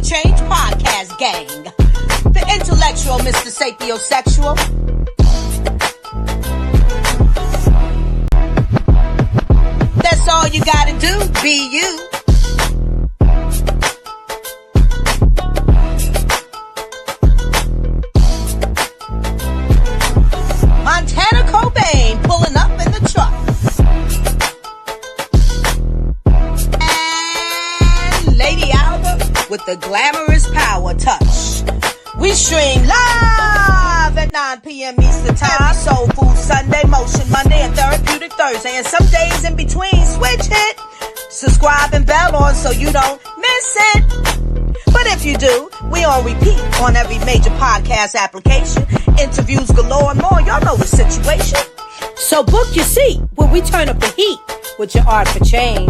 Change podcast gang. The intellectual Mr. Sapiosexual. That's all you gotta do, be you. Montana Cobain pulling up in the truck. And Lady Alba with the glamorous power touch. We stream live at 9 p.m. Eastern Time. Soul Food Sunday, Motion Monday, and Therapeutic Thursday. And some days in between, switch it. Subscribe and bell on so you don't miss it. But if you do, we on repeat on every major podcast application. Interviews galore and more. Y'all know the situation. So book your seat when we turn up the heat with your art for change.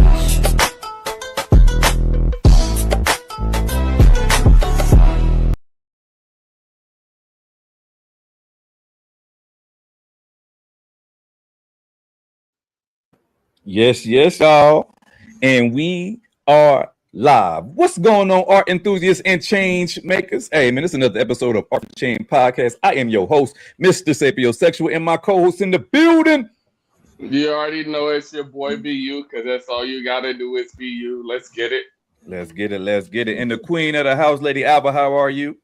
Yes, y'all. And we are live. What's going on, art enthusiasts and change makers? Hey, man, it's another episode of Art Change Podcast. I am your host, Mr. Sapiosexual, and my co-host in the building. You already know it's your boy BU, because that's all you got to do is be you. Let's get it. Let's get it. And the queen of the house, Lady Alba, how are you?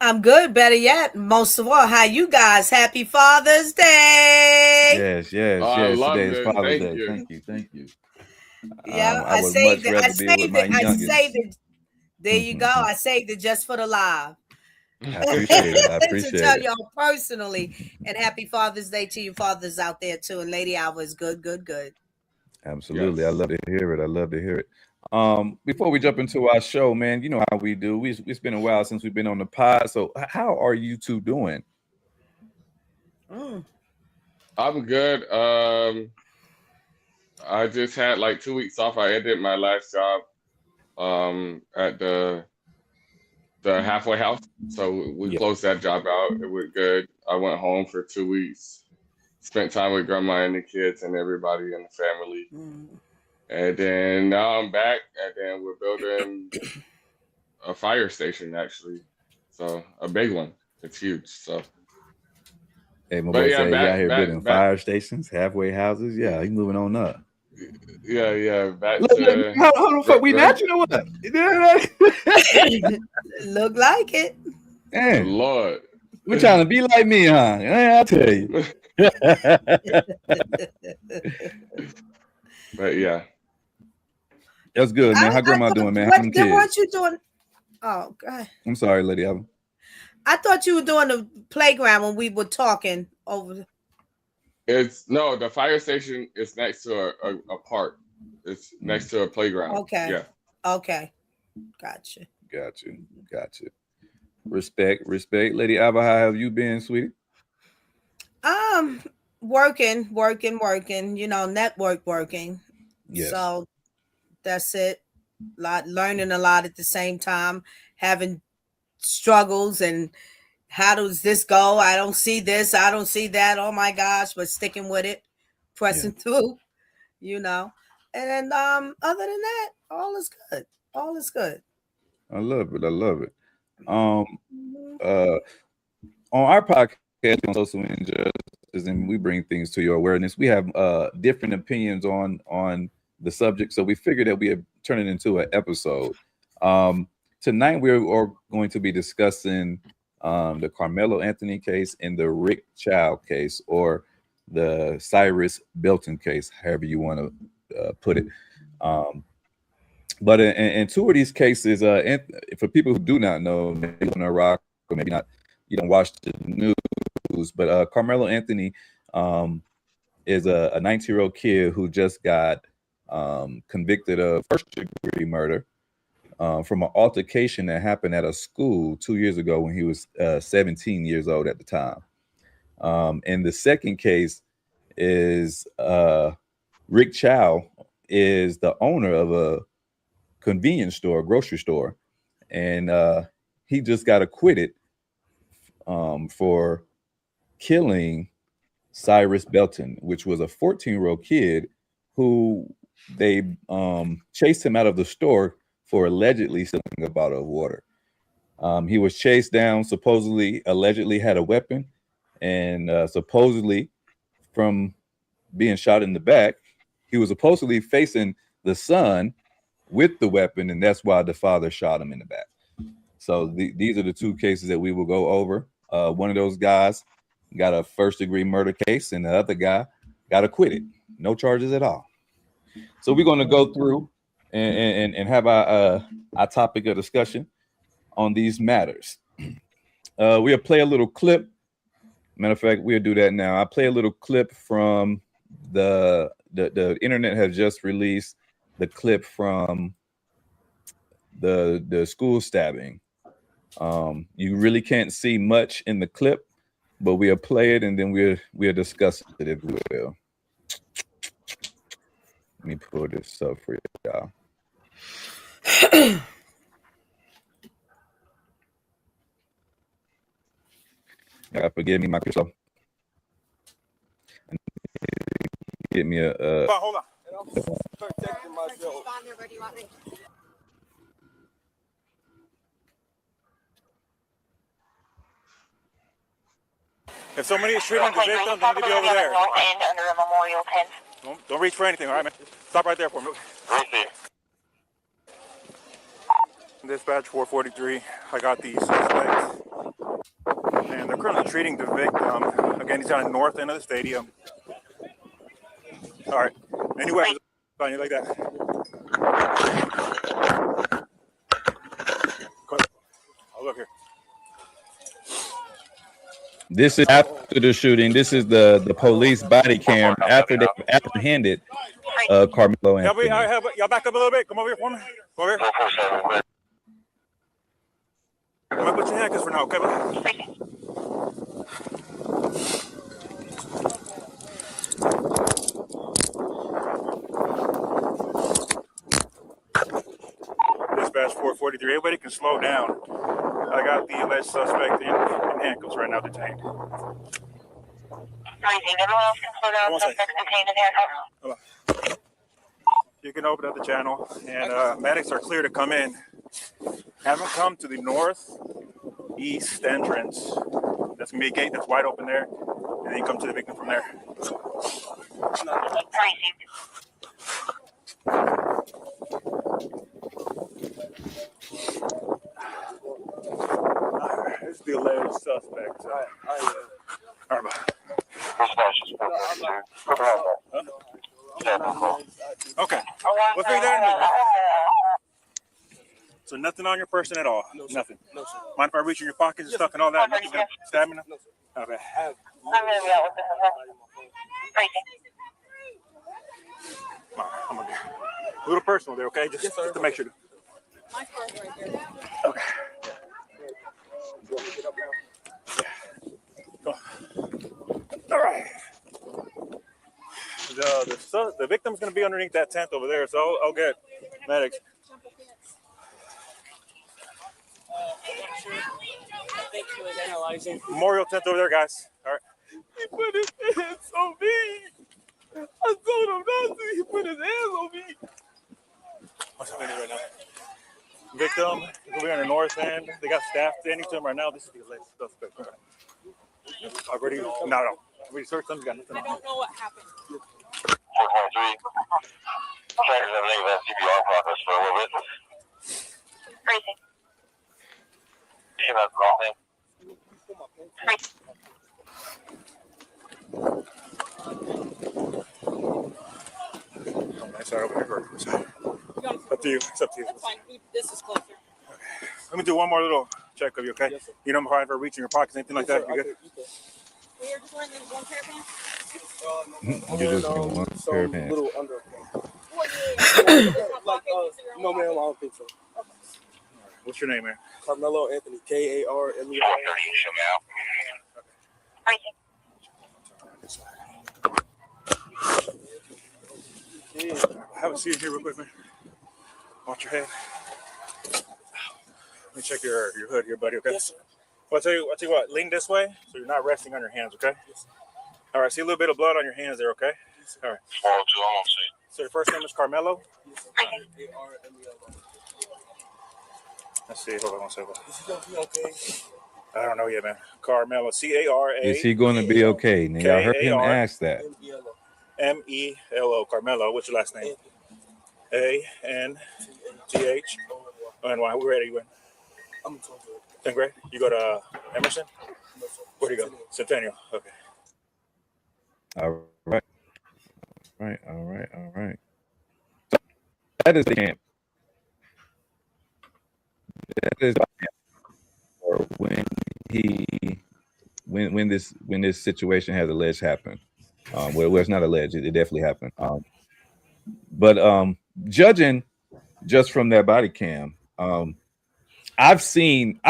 I'm good. Better yet, most of all, how you guys? Happy Father's Day. Yes. Today is Father's Day. Thank you. Yeah, I saved it. There you go. I saved it just for the live. I appreciate it. To tell y'all personally, and happy Father's Day to you fathers out there too. And Lady Alva is good. Absolutely. Yes. I love to hear it. Before we jump into our show, man, you know how we do. It's been a while since we've been on the pod. So how are you two doing? I'm good. I just had like 2 weeks off. I ended my last job at the halfway house. So we closed that job out. It was good. I went home for 2 weeks, spent time with grandma and the kids and everybody in the family. And then now I'm back, and then we're building a fire station, actually. So a big one. It's huge. So. Hey, my boy say out here building fire stations, halfway houses. Yeah, he's moving on up. Yeah. Back how the fuck we matching or what? Look like it. Damn. Lord. We're trying to be like me, huh? I'll tell you. But yeah. That's good, man. How grandma doing, man? How many kids? What you doing? Oh, God. I'm sorry, Lady Alba. I thought you were doing the playground when we were talking over. The fire station is next to a park. It's next to a playground. Okay. Yeah. Okay. Gotcha. Respect. Lady Alba, how have you been, sweetie? Working. You know, network working. Yes. So that's it. Learning a lot at the same time, having struggles and how does this go? I don't see this. I don't see that. Oh my gosh! But sticking with it, pressing through. You know, and other than that, all is good. I love it. On our podcast on social injustice, and we bring things to your awareness. We have different opinions on the subject, so we figured that we would turn it into an episode. Tonight we are going to be discussing the Karmelo Anthony case and the Rick Child case, or the Cyrus Belton case, however you want to put it. But in two of these cases, for people who do not know, maybe on Iraq, or maybe not, you don't watch the news, but Karmelo Anthony is a 19-year-old kid who just got convicted of first-degree murder from an altercation that happened at a school 2 years ago when he was 17 years old at the time. And the second case is Rick Chow is the owner of a convenience store, grocery store, and he just got acquitted for killing Cyrus Belton, which was a 14-year-old kid who they chased him out of the store for allegedly stealing a bottle of water. He was chased down, allegedly had a weapon, and supposedly from being shot in the back, he was supposedly facing the son with the weapon, and that's why the father shot him in the back. So these are the two cases that we will go over. One of those guys got a first-degree murder case, and the other guy got acquitted. No charges at all. So we're going to go through and have our topic of discussion on these matters. We'll play a little clip. Matter of fact, we'll do that now. I'll play a little clip from the internet has just released the clip from the school stabbing. You really can't see much in the clip, but we'll play it and then we'll discuss it if we will. Let me pull this up for y'all. Forgive me, Microsoft. Get me a. Hold on. Protecting myself. If somebody is treating the victim, they need to be over there. Under a memorial tent. Don't reach for anything, all right, man? Stop right there for me. Dispatch 443. I got these suspects. And they're currently treating the victim. Again, he's on the north end of the stadium. All right. Any weapons on you like that? Oh, look here. This is after the shooting. This is the police body cam after they apprehended Karmelo Anthony. Y'all back up a little bit. Come over here for me. Come over here. I'm going to put your handcuffs for now, okay? Dispatch 443. Everybody can slow down. I got the alleged suspect in handcuffs right now detained. Everyone else can slow down. Suspect detained in handcuffs. Hold on. You can open up the channel, and medics are clear to come in. Have them come to the northeast entrance. That's gonna be a gate that's wide open there, and then you come to the victim from there. This is the alleged suspect. All right. Okay. What's there? So nothing on your person at all? No, nothing? No, sir. Mind if I reach in your pockets and stuff and all that? Nothing gonna stab me? No, sir. Okay. I'm going to be out with this. I'm gonna be a little personal there, okay? Just to make sure. My car's right there. Okay. Go. All right. The victim's going to be underneath that tent over there, so I'll get medics. Thank you for analyzing. Memorial tent over there, guys. All right. He put his hands on me. I told him not to. He put his hands on me. What's happening right now? Victim is going to be on the north end. They got staff standing to him right now. This is the alleged suspect. Already? No. We searched them. Got nothing. I don't know what happened. 4.3. Checkers have leave that CPR process for a little bit. Crazy. That's the wrong thing. Sorry, over here. Up to you. It's up to you. That's fine. This is closer. Okay. Let me do one more little check of you, okay? Yes, sir. You don't mind if I reach in your pockets, anything like that? You good? You're just wearing this one pair of pants? You're just wearing one pair of pants. Little under. No, ma'am, I don't think so. What's your name, man? Karmelo Anthony, Karmelo. Have a seat here real quick, man. Watch your head. Let me check your hood here, buddy, okay? Yes, sir. Well, I'll tell you what, lean this way so you're not resting on your hands, okay? Yes, sir. All right, see a little bit of blood on your hands there, okay? Yes, all right. 402, I won't see. So your first name is Karmelo? Yes, sir. Let's see. Hold on one second. Is he gonna be okay? I don't know yet, man. Carmelo, C-A-R-A. Is he going to be okay? Now, I heard him ask that. M-E-L-O. Carmelo. What's your last name? A-N-T-H. O-N-Y. Where are you in? I'm in 10th grade. You go to Emerson? Where do you go? Centennial. Okay. All right. All right. So that is the camp. That is the camp. Or when this situation has alleged happened. Well, it's not alleged. It definitely happened. But judging just from that body cam, I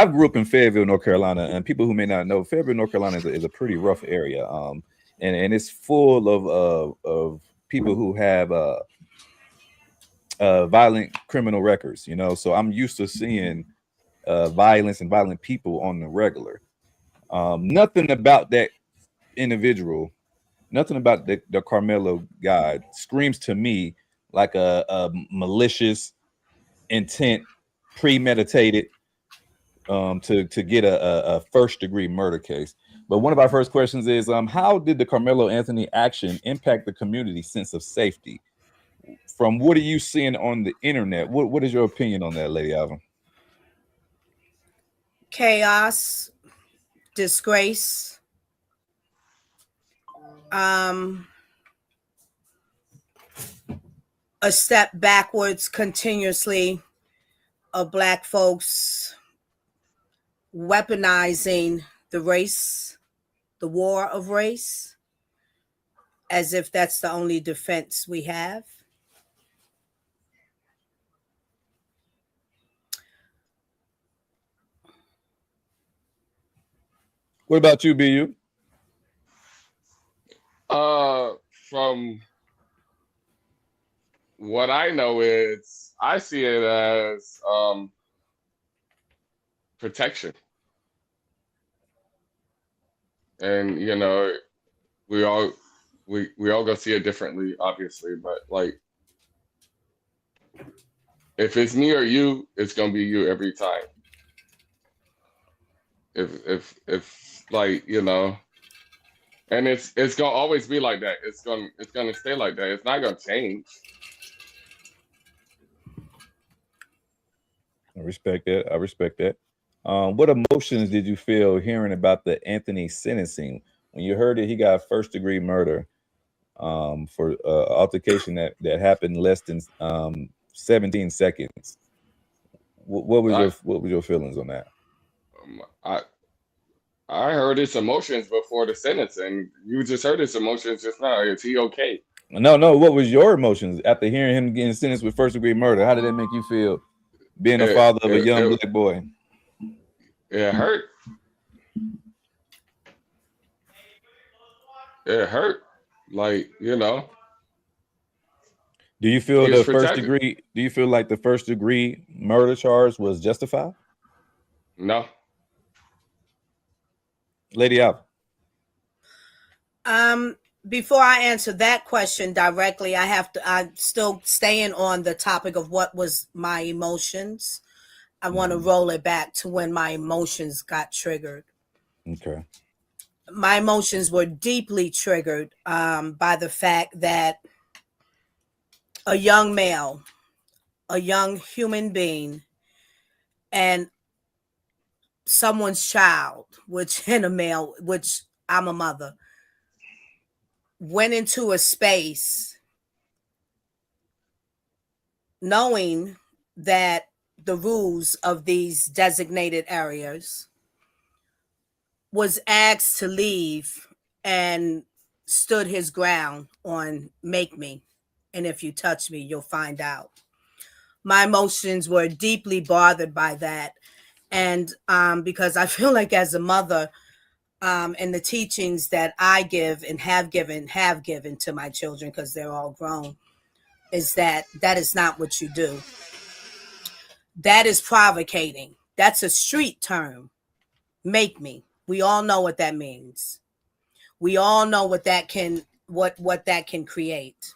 grew up in Fayetteville, North Carolina, and people who may not know, Fayetteville, North Carolina is a pretty rough area. And it's full of people who have violent criminal records, you know. So I'm used to seeing violence and violent people on the regular. Nothing about that individual, nothing about the Karmelo guy screams to me like a malicious intent, premeditated to get a first-degree murder case. But one of our first questions is, how did the Karmelo Anthony action impact the community sense of safety? From what are you seeing on the internet? What is your opinion on that, Lady Alvin? Chaos, disgrace, a step backwards continuously of Black folks weaponizing the race, the war of race, as if that's the only defense we have. What about you, BU? From what I know is, I see it as protection. And you know, we all gonna see it differently, obviously, but like, if it's me or you, it's gonna be you every time. If like, you know, and it's gonna always be like that. It's gonna stay like that. It's not gonna change. I respect that. What emotions did you feel hearing about the Anthony sentencing when you heard that he got first-degree murder for altercation that happened less than 17 seconds? What was your feelings on that? I heard his emotions before the sentence, and you just heard his emotions just now. Is he okay? No. What was your emotions after hearing him getting sentenced with first-degree murder? How did that make you feel, being a father of a young Black boy? It hurt. It hurt. Like, you know. Do you feel the first degree? Do you feel like the first-degree murder charge was justified? No. Lady Alvin. Before I answer that question directly, I'm still staying on the topic of what was my emotions. I want to roll it back to when my emotions got triggered. Okay. My emotions were deeply triggered by the fact that a young male, a young human being, and someone's child, which I'm a mother, went into a space knowing that the rules of these designated areas, was asked to leave and stood his ground on make me. And if you touch me, you'll find out. My emotions were deeply bothered by that. And because I feel like as a mother, and the teachings that I give and have given to my children, because they're all grown, is that is not what you do. That is provocating. That's a street term. Make me. We all know what that means. We all know what that can create.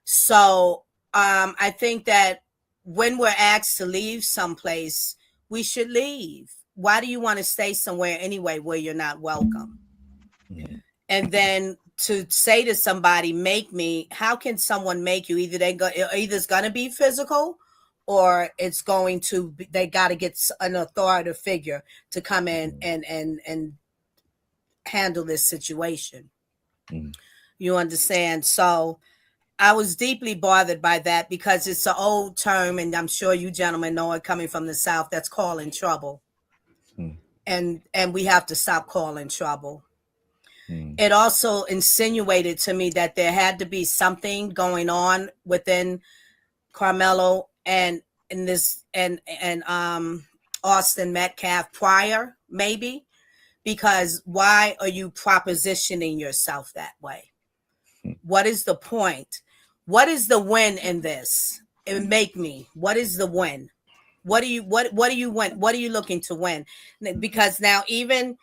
So I think that when we're asked to leave someplace, we should leave. Why do you want to stay somewhere anyway where you're not welcome? And then to say to somebody, make me, how can someone make you? Either it's going to be physical, or it's going to be, they got to get an authoritative figure to come in and handle this situation. You understand? So I was deeply bothered by that, because it's an old term, and I'm sure you gentlemen know it coming from the South, that's calling trouble. And we have to stop calling trouble. It also insinuated to me that there had to be something going on within Karmelo and Austin Metcalf prior, maybe, because why are you propositioning yourself that way? What is the point? What is the win in this? What is the win? What do you win? What are you looking to win? Because now even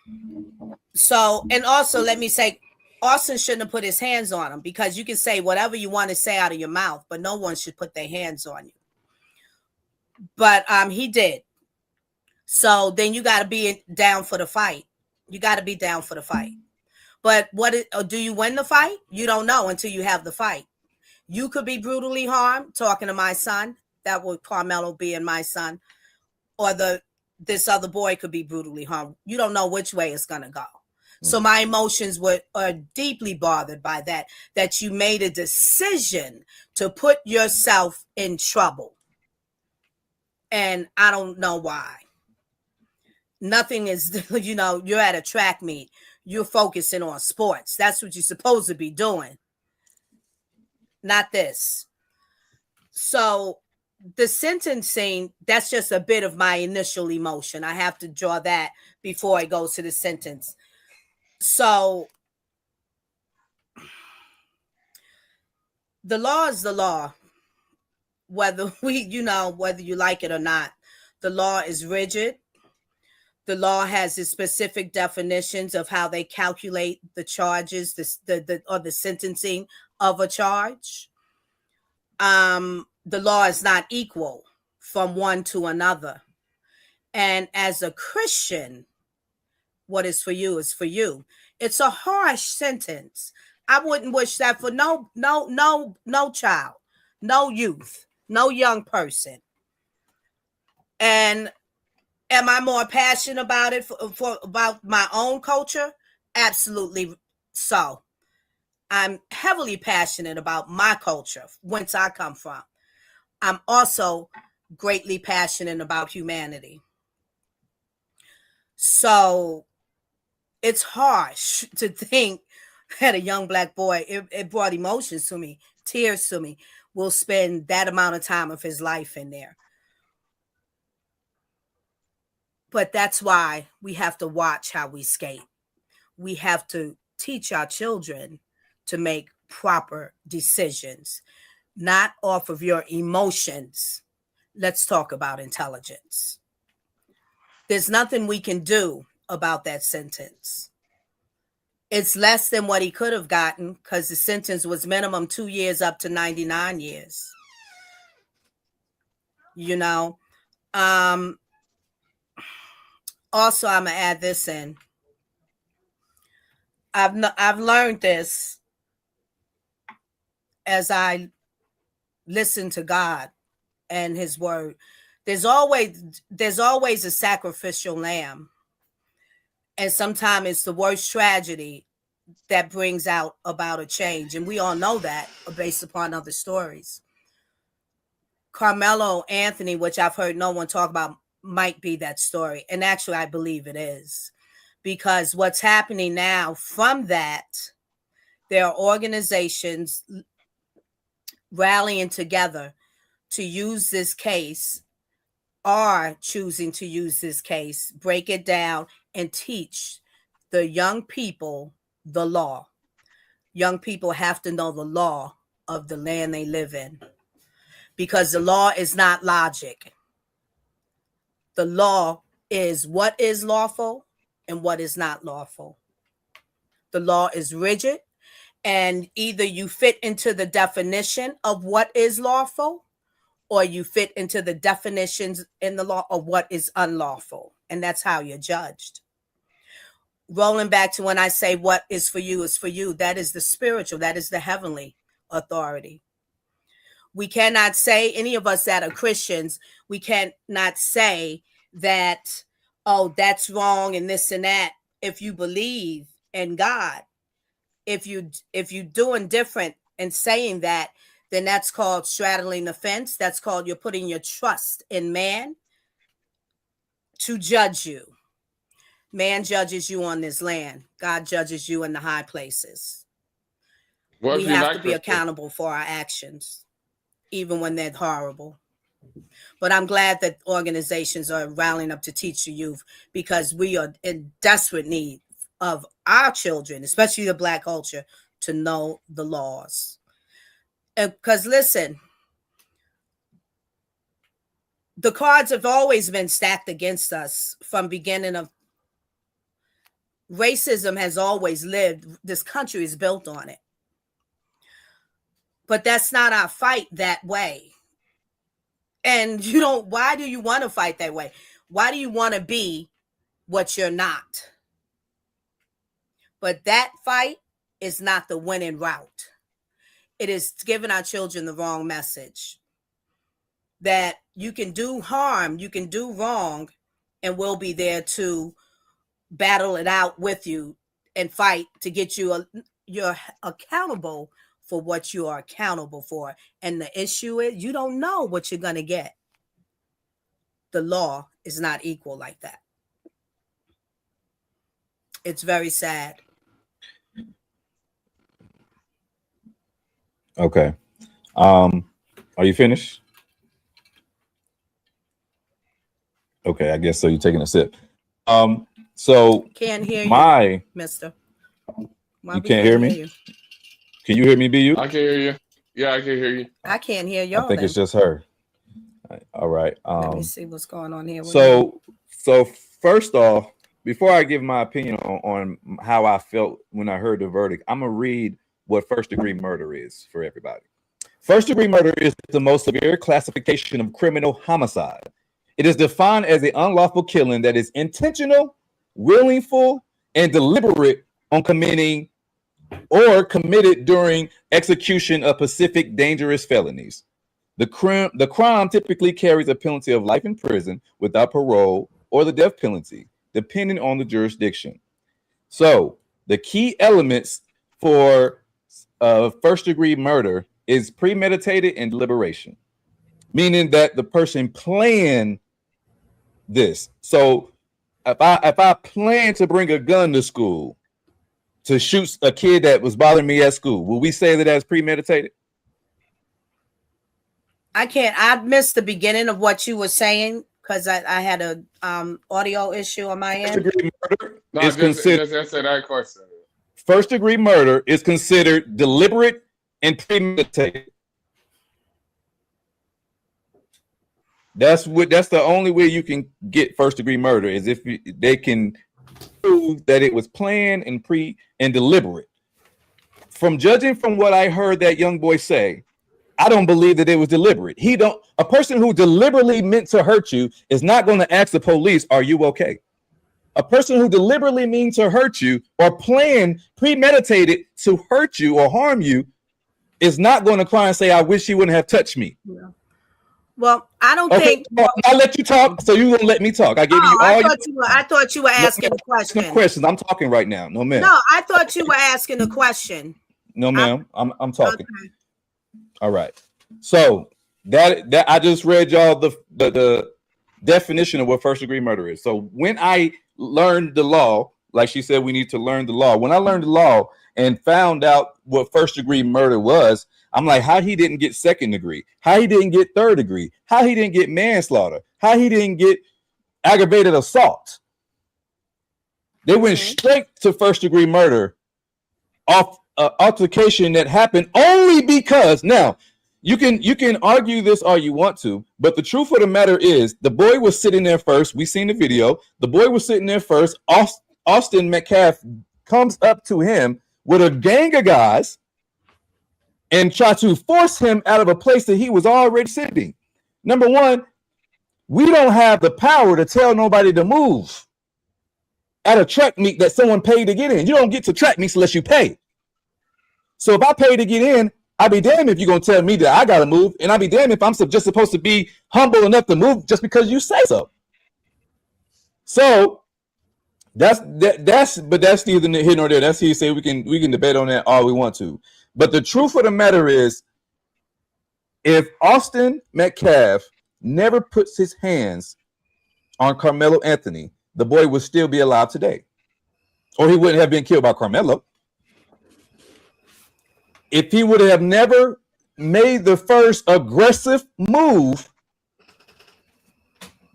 so, and also let me say, Austin shouldn't have put his hands on him, because you can say whatever you want to say out of your mouth, but no one should put their hands on you. But he did. So then you got to be down for the fight. You got to be down for the fight. But do you win the fight? You don't know until you have the fight. You could be brutally harmed, talking to my son. That would Karmelo being my son. Or this other boy could be brutally harmed. You don't know which way it's going to go. So my emotions are deeply bothered by that you made a decision to put yourself in trouble. And I don't know why. Nothing is, you're at a track meet. You're focusing on sports. That's what you're supposed to be doing. Not this. So the sentencing, that's just a bit of my initial emotion. I have to draw that before it goes to the sentence. So the law is the law. Whether whether you like it or not, the law is rigid. The law has its specific definitions of how they calculate the charges, the sentencing of a charge. The law is not equal from one to another. And as a Christian, what is for you is for you. It's a harsh sentence. I wouldn't wish that for no child, no youth, no young person. And am I more passionate about it about my own culture? Absolutely so. I'm heavily passionate about my culture, whence I come from. I'm also greatly passionate about humanity. So it's harsh to think that a young Black boy, it brought emotions to me, tears to me, will spend that amount of time of his life in there. But that's why we have to watch how we skate. We have to teach our children to make proper decisions, not off of your emotions. Let's talk about intelligence. There's nothing we can do about that sentence. It's less than what he could have gotten, because the sentence was minimum 2 years up to 99 years. Also, I'm gonna add this in. I've learned this as I listen to God and His Word. There's always a sacrificial lamb, and sometimes it's the worst tragedy that brings about a change, and we all know that based upon other stories. Karmelo Anthony, which I've heard no one talk about, might be that story, and actually I believe it is, because what's happening now from that, there are organizations rallying together to use this case, are choosing to use this case, break it down, and teach the young people the law. Young people have to know the law of the land they live in, because the law is not logic. The law is what is lawful and what is not lawful. The law is rigid, and either you fit into the definition of what is lawful, or you fit into the definitions in the law of what is unlawful. And that's how you're judged. Rolling back to when I say what is for you, that is the spiritual, that is the heavenly authority. We cannot say, any of us that are Christians, we cannot say that, oh, that's wrong and this and that. If you believe in God, if you doing different and saying that, then that's called straddling the fence. That's called you're putting your trust in man to judge you. Man judges you on this land. God judges you in the high places. What We if you're have not to be Christian? accountable for our actions, even when they're horrible. But I'm glad that organizations are rallying up to teach the youth, because we are in desperate need of our children, especially the Black culture, to know the laws. Because listen, the cards have always been stacked against us from beginning of racism has always lived. This country is built on it. But that's not our fight that way. And why do you want to fight that way? Why do you want to be what you're not? But that fight is not the winning route. It is giving our children the wrong message. That you can do harm, you can do wrong, and we'll be there to battle it out with you and fight to get you you're accountable for what you are accountable for. And the issue is you don't know what you're going to get. The law is not equal like that. It's very sad. Okay. Are you finished? Okay, I guess so. You're taking a sip. So can't hear you, mister. You can't hear me? You? Can you hear me, BU? I can hear you. Yeah, I can hear you. I can't hear y'all. I think it's just her. All right. Let me see what's going on here. So first off, before I give my opinion on how I felt when I heard the verdict, I'm gonna read what first-degree murder is for everybody. First-degree murder is the most severe classification of criminal homicide. It is defined as an unlawful killing that is intentional, willful, and deliberate on committing or committed during execution of specific dangerous felonies. The crime typically carries a penalty of life in prison without parole or the death penalty, depending on the jurisdiction. So the key elements for first-degree murder is premeditated and deliberation, meaning that the person planned this. So if I plan to bring a gun to school to shoot a kid that was bothering me at school, will we say that that's premeditated? I missed the beginning of what you were saying because I had a audio issue on my end. First-degree murder is considered. Just answer that question. First-degree murder is considered deliberate and premeditated. That's the only way you can get first-degree murder is if they can prove that it was planned and deliberate. From judging from what I heard that young boy say, I don't believe that it was deliberate. A person who deliberately meant to hurt you is not going to ask the police, "Are you okay?" A person who deliberately means to hurt you or premeditated to hurt you or harm you is not going to cry and say, "I wish he wouldn't have touched me." Yeah. Well, I don't think. I'll let you talk, so you're gonna let me talk. I gave you all. I thought you were asking a question. No questions. I'm talking right now. No, ma'am. No, I thought you were asking a question. No, ma'am. I'm talking. Okay. All right. So that I just read y'all the definition of what first-degree murder is. So when I learned the law, like she said, we need to learn the law. When I learned the law and found out what first-degree murder was, I'm like, how he didn't get second degree, how he didn't get third degree, how he didn't get manslaughter, how he didn't get aggravated assault. They went straight to first-degree murder off altercation that happened only because, now you can argue this all you want to, but the truth of the matter is the boy was sitting there first. We seen the video. The boy was sitting there first. Austin Metcalf comes up to him with a gang of guys and try to force him out of a place that he was already sitting. Number one, we don't have the power to tell nobody to move at a track meet that someone paid to get in. You don't get to track meets unless you pay. So if I pay to get in, I'll be damned if you're going to tell me that I got to move, and I'll be damned if I'm just supposed to be humble enough to move just because you say so. So that's neither here nor there. That's here. Say we can debate on that all we want to. But the truth of the matter is, if Austin Metcalf never puts his hands on Karmelo Anthony, the boy would still be alive today, or he wouldn't have been killed by Karmelo. If he would have never made the first aggressive move,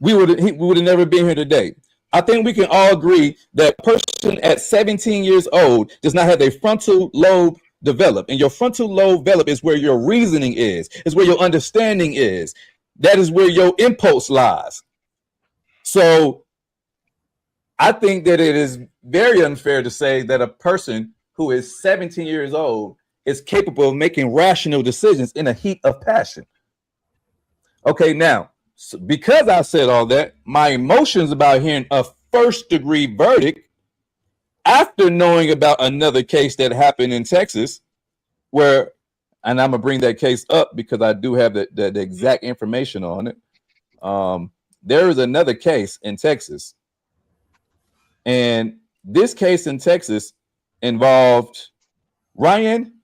we would have never been here today. I think we can all agree that a person at 17 years old does not have a frontal lobe develop. And your frontal lobe develop is where your reasoning is where your understanding is. That is where your impulse lies. So I think that it is very unfair to say that a person who is 17 years old is capable of making rational decisions in a heat of passion. Okay, now, so because I said all that, my emotions about hearing a first-degree verdict after knowing about another case that happened in Texas where, and I'm going to bring that case up because I do have the exact information on it. There is another case in Texas, and this case in Texas involved Ryan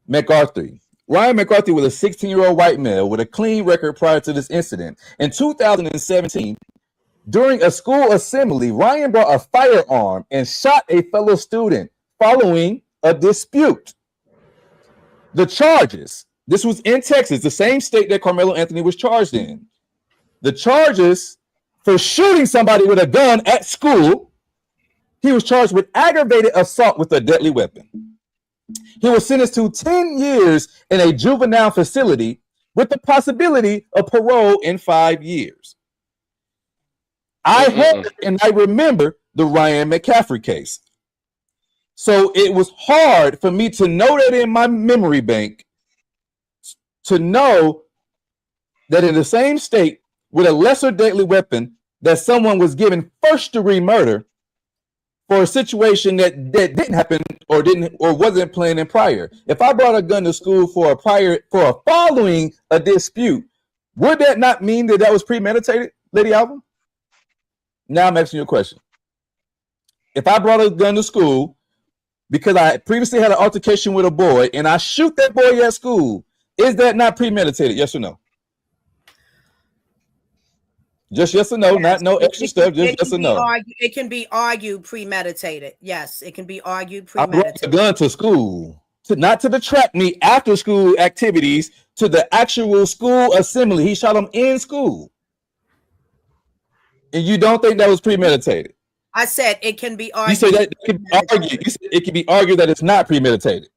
McCarthy. Ryan McCarthy was a 16-year-old white male with a clean record prior to this incident. In 2017, during a school assembly, Ryan brought a firearm and shot a fellow student following a dispute. The charges, this was in Texas, the same state that Karmelo Anthony was charged in. The charges for shooting somebody with a gun at school, he was charged with aggravated assault with a deadly weapon. He was sentenced to 10 years in a juvenile facility with the possibility of parole in 5 years. I heard and I remember the Ryan McCaffrey case. So it was hard for me to know that in my memory bank, to know that in the same state with a lesser deadly weapon that someone was given first-degree murder for a situation that didn't happen or wasn't planned in prior. If I brought a gun to school for following a dispute, would that not mean that was premeditated, Lady Alva? Now I'm asking you a question. If I brought a gun to school because I previously had an altercation with a boy and I shoot that boy at school, is that not premeditated? Yes or no? Just yes or no, yes. Not no extra stuff, just yes or no. It can be argued premeditated. Yes, it can be argued premeditated. I brought the gun to school, not to the track meet after school activities, to the actual school assembly. He shot him in school. And you don't think that was premeditated? I said it can be argued. You said that it can be argued. You said it can be argued that it's not premeditated.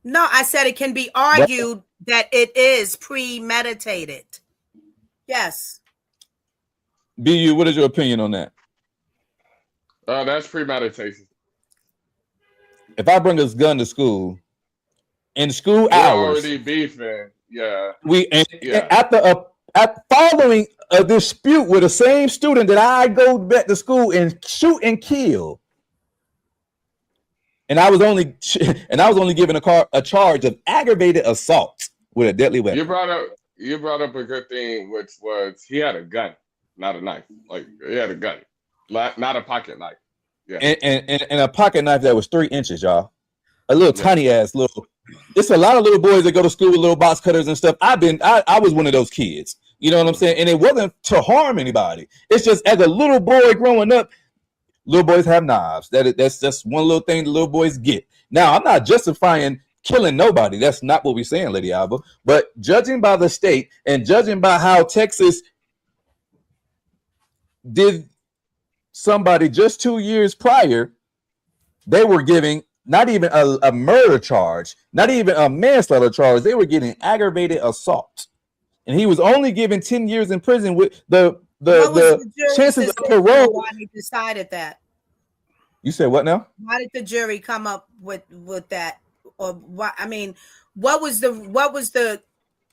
No, I said it can be argued that it is premeditated. Yes. BU, what is your opinion on that? That's premeditation. If I bring this gun to school, in school We're hours, already beefing. Yeah. At following a dispute with the same student that I go back to school and shoot and kill, and I was only given a charge of aggravated assault with a deadly weapon. You brought up a good thing, which was he had a gun. Not a knife. Like he had a gun, not a pocket knife. Yeah, and a pocket knife that was 3 inches, y'all. A little tiny ass little. It's a lot of little boys that go to school with little box cutters and stuff. I was one of those kids. You know what I'm saying? And it wasn't to harm anybody. It's just as a little boy growing up, little boys have knives. That's just one little thing the little boys get. Now, I'm not justifying killing nobody. That's not what we're saying, Lady Alba. But judging by the state and judging by how Texas did somebody just 2 years prior, they were giving not even a murder charge, not even a manslaughter charge. They were getting aggravated assault, and he was only given 10 years in prison with the chances of parole. Why they decided that? You said what now? Why did the jury come up with that? Or why? I mean, what was the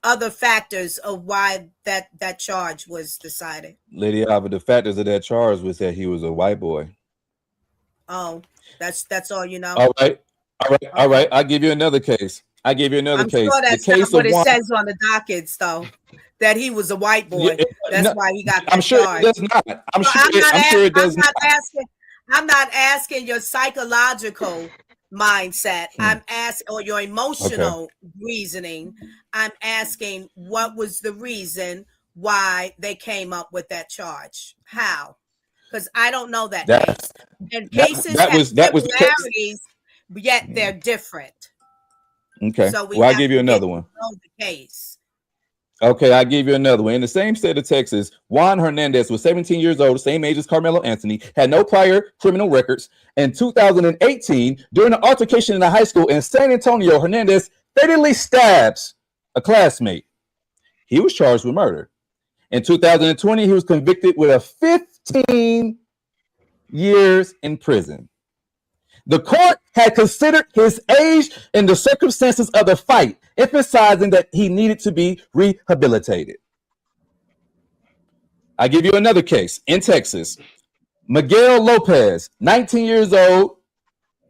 other factors of why that charge was decided? Lady Alva, the factors of that charge was that he was a white boy. Oh, that's all you know. All right. Okay. I'll give you another case. I'm sure that's The case not what of it Juan. says on the dockets, though. That he was a white boy. That's why he got that I'm sure charge. it does not. I'm sure it does not. I'm not asking your psychological mindset. I'm asking, or your emotional reasoning. I'm asking, what was the reason why they came up with that charge? How? Because I don't know that case. And cases have similarities, yet they're different. Okay. So I'll give you another one. Know the case. Okay, I'll give you another one. In the same state of Texas, Juan Hernandez was 17 years old, the same age as Karmelo Anthony, had no prior criminal records. In 2018, during an altercation in a high school in San Antonio, Hernandez fatally stabs a classmate. He was charged with murder. In 2020, he was convicted with a 15 years in prison. The court had considered his age and the circumstances of the fight, emphasizing that he needed to be rehabilitated. I give you another case in Texas. Miguel Lopez, 19 years old,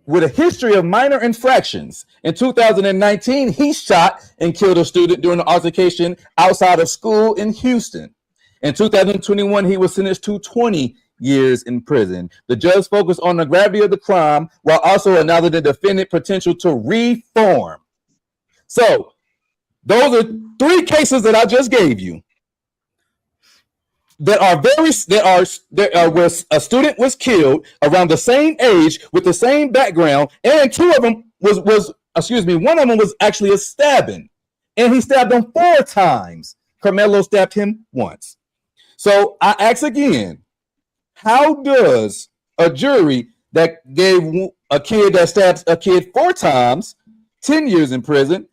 with a history of minor infractions. In 2019, he shot and killed a student during an altercation outside of school in Houston. In 2021, he was sentenced to 20 years in prison. The judge focused on the gravity of the crime while also announcing the defendant potential to reform. So those are three cases that I just gave you that are where a student was killed around the same age with the same background, and one of them was actually a stabbing, and he stabbed him 4 times. Karmelo stabbed him once. So I ask again, how does a jury that gave a kid that stabs a kid 4 times 10 years in prison,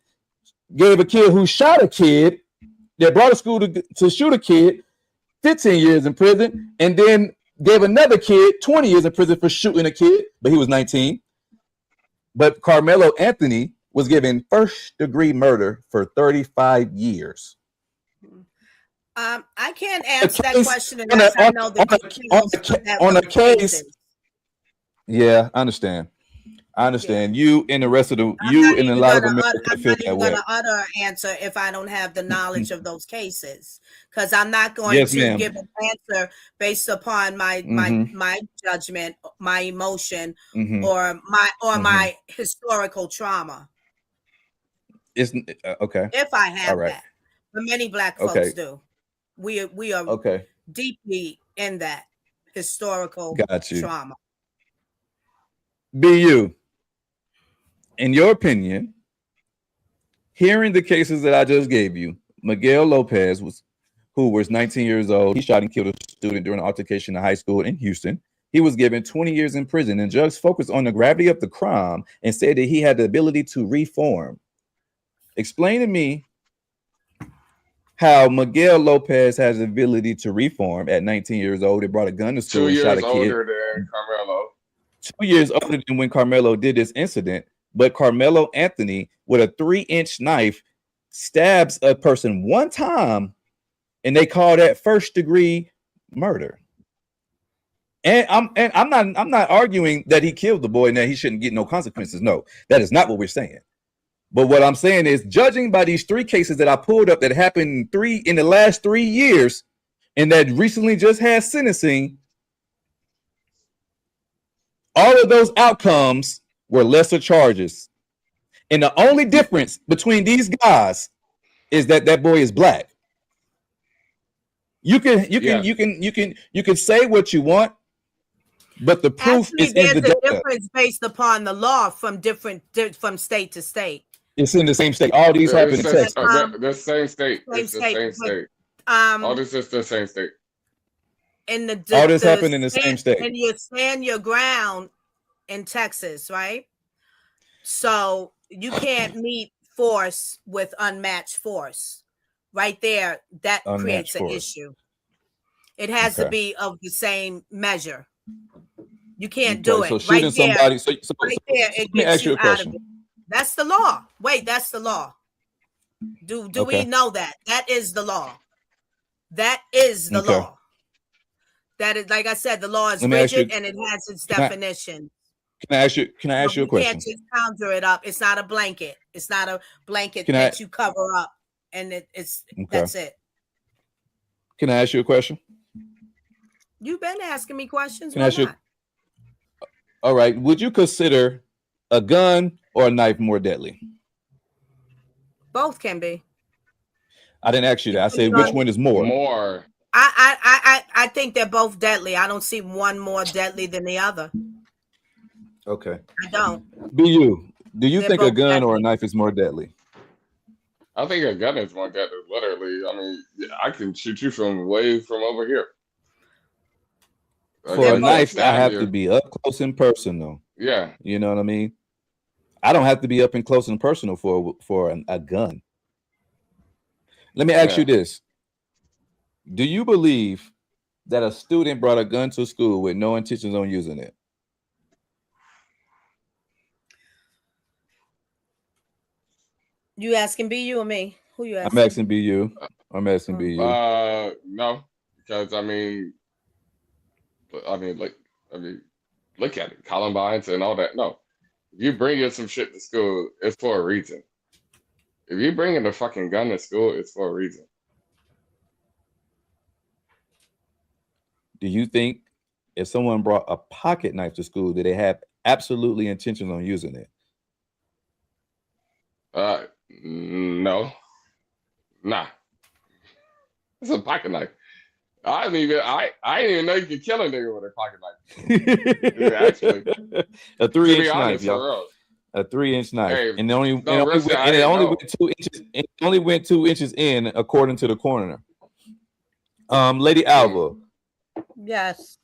gave a kid who shot a kid that brought a school to shoot a kid 15 years in prison, and then gave another kid 20 years in prison for shooting a kid, but he was 19. But Karmelo Anthony was given first-degree murder for 35 years. I can't answer that question unless I know the details on a case. Yeah, I understand. You and the rest of the and a lot of America feel that way. I'm not even going to utter an answer if I don't have the knowledge of those cases, because I'm not going to give an answer based upon my judgment, my emotion, or my historical trauma. Isn't okay? If I have that, but many Black folks do. We are deeply in that historical trauma. BU, in your opinion, hearing the cases that I just gave you, Miguel Lopez who was 19 years old. He shot and killed a student during an altercation in high school in Houston. He was given 20 years in prison, and judge focused on the gravity of the crime and said that he had the ability to reform. Explain to me how Miguel Lopez has the ability to reform at 19 years old. He brought a gun to school and shot a kid. 2 years older than Karmelo. 2 years older than when Karmelo did this incident. But Karmelo Anthony, with a 3-inch knife, stabs a person 1 time, and they call that first-degree murder. And I'm not arguing that he killed the boy and that he shouldn't get no consequences. No, that is not what we're saying. But what I'm saying is, judging by these 3 cases that I pulled up that happened in the last 3 years, and that recently just had sentencing, all of those outcomes were lesser charges. And the only difference between these guys is that that boy is Black. You can say what you want, but the proof is in the data. There's a difference based upon the law from state to state. It's in the same state. All these happen in Texas. The same state. It's the same state. All this is the same state. All this happened in the same state. And you stand your ground in Texas, right? So you can't meet force with unmatched force. Right there, that creates an issue. It has to be of the same measure. You can't do it. So shooting somebody. So right there, let me ask you a question. That's the law. Wait, that's the law. Do Okay. we know that? That is the law. That is the Okay. law. That is, like I said, the law is Let me ask you- rigid and it has its can I- definition. Can I ask you a You question? can't just conjure it up. It's not a blanket. It's not a blanket Can I- that you cover up, and it's Okay. that's it. Can I ask you a question? You've been asking me questions. Can I Why ask you? not? All right. Would you consider a gun or a knife more deadly? Both can be. I didn't ask you that. I said Depending which on- one is more. More. I think they're both deadly. I don't see one more deadly than the other. Okay. I don't. Do you They're think a both gun or a deadly. knife is more deadly? I think a gun is more deadly. Literally, I mean, I can shoot you from way from over here. For They're a both knife, I have you. to be up close and personal. Yeah. You know what I mean? I don't have to be up and close and personal for a gun. Let me ask you this. Do you believe that a student brought a gun to school with no intentions on using it? You asking BU or me? Who you asking? I'm asking BU. I'm asking BU. No, because I mean, look at it, Columbines and all that. No, if you bring in some shit to school, it's for a reason. If you bring in a fucking gun to school, it's for a reason. Do you think if someone brought a pocket knife to school, did they have absolutely intentions on using it? No, nah. It's a pocket knife. I didn't even know you could kill a nigga with a pocket knife. Actually, a 3-inch knife, for y'all. real. A 3-inch knife, Hey, and it only went 2 inches. It only went 2 inches in, according to the coroner. Lady Alva. Yes.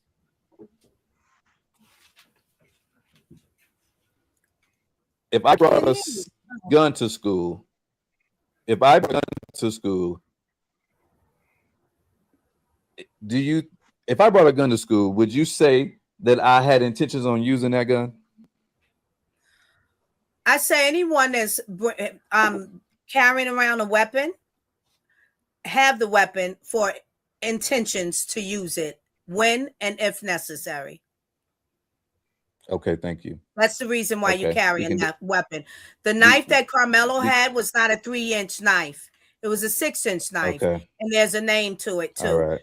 If I brought a gun to school, if I brought a gun to school, if I brought a gun to school, would you say that I had intentions on using that gun? I say anyone that's carrying around a weapon have the weapon for intentions to use it when and if necessary. Okay, thank you. That's the reason why you're Okay, carrying that weapon. The knife that Karmelo had was not a 3-inch knife. It was a 6-inch knife. Okay. And there's a name to it too. All right.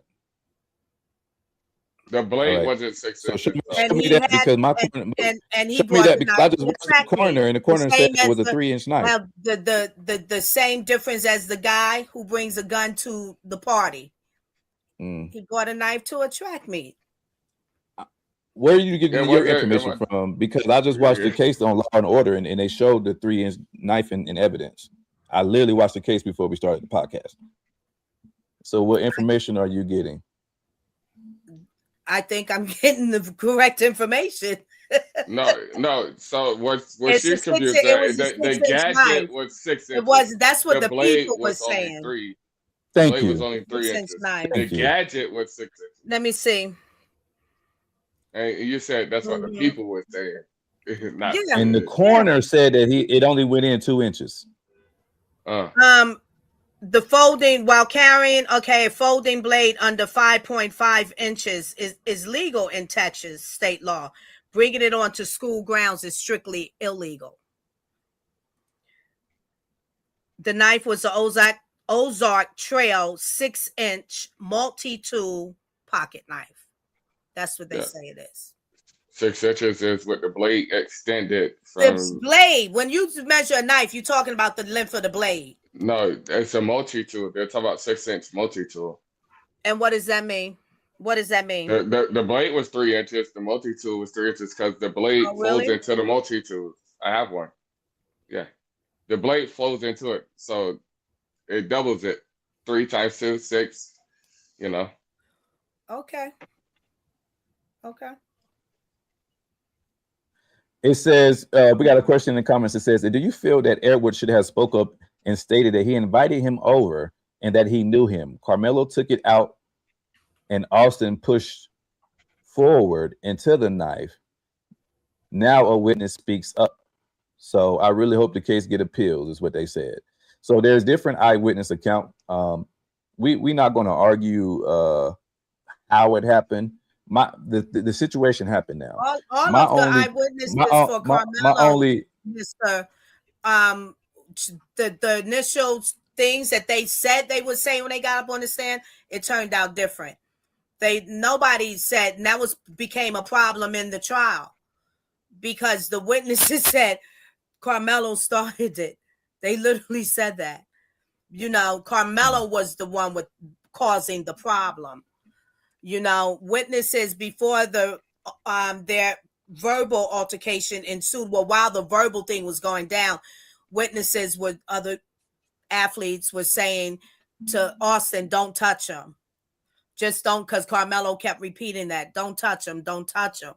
The blade All right. wasn't 6 So inches. And me he that had, because my and he show me brought that the because knife I just to watched the attack me. coroner, and the coroner The said same it was a as 3-inch knife. Well, the same difference as the guy who brings a gun to the party. He brought a knife to attract me. Where are you getting your information from? Because I just watched the case on Law and Order, and they showed the 3-inch knife in evidence. I literally watched the case before we started the podcast. So what information are you getting? I think I'm getting the correct information. No. So what It's she's a confused. The gadget was 6 inches. It was. That's what the blade people was only saying. 3. Thank blade you. was only 3 inches. The gadget was 6 inches. Let me see. And you said that's what the people were saying. Not and the coroner said that it only went in 2 inches. The folding while carrying a folding blade under 5.5 inches is legal in Texas state law. Bringing it onto school grounds is strictly illegal. The knife was the Ozark Trail 6-inch multi-tool pocket knife. That's what they say it is. 6 inches is with the blade extended The from blade. When you measure a knife, you're talking about the length of the blade. No, it's a multi-tool. They're talking about 6-inch multi-tool. And what does that mean? What does that mean? The blade was 3 inches. The multi-tool was 3 inches because the blade folds into the multi-tool. I have one. Yeah. The blade flows into it. So it doubles it. 3 times 2, 6, you know. Okay. It says, we got a question in the comments that says, do you feel that Edward should have spoke up and stated that he invited him over and that he knew him? Karmelo took it out and Austin pushed forward into the knife. Now a witness speaks up. So I really hope the case get appealed, is what they said. So there's different eyewitness account. We're not going to argue how it happened. The situation happened now. All My of the only eyewitnesses my for my Karmelo, only Mr. The initial things that they said they would say when they got up on the stand, it turned out different. Nobody said, and that became a problem in the trial because the witnesses said Karmelo started it. They literally said that. Karmelo was the one with causing the problem. Witnesses before their verbal altercation ensued. Well, while the verbal thing was going down, witnesses with other athletes were saying to Austin, "Don't touch him. Just don't," because Karmelo kept repeating that, "Don't touch him, don't touch him."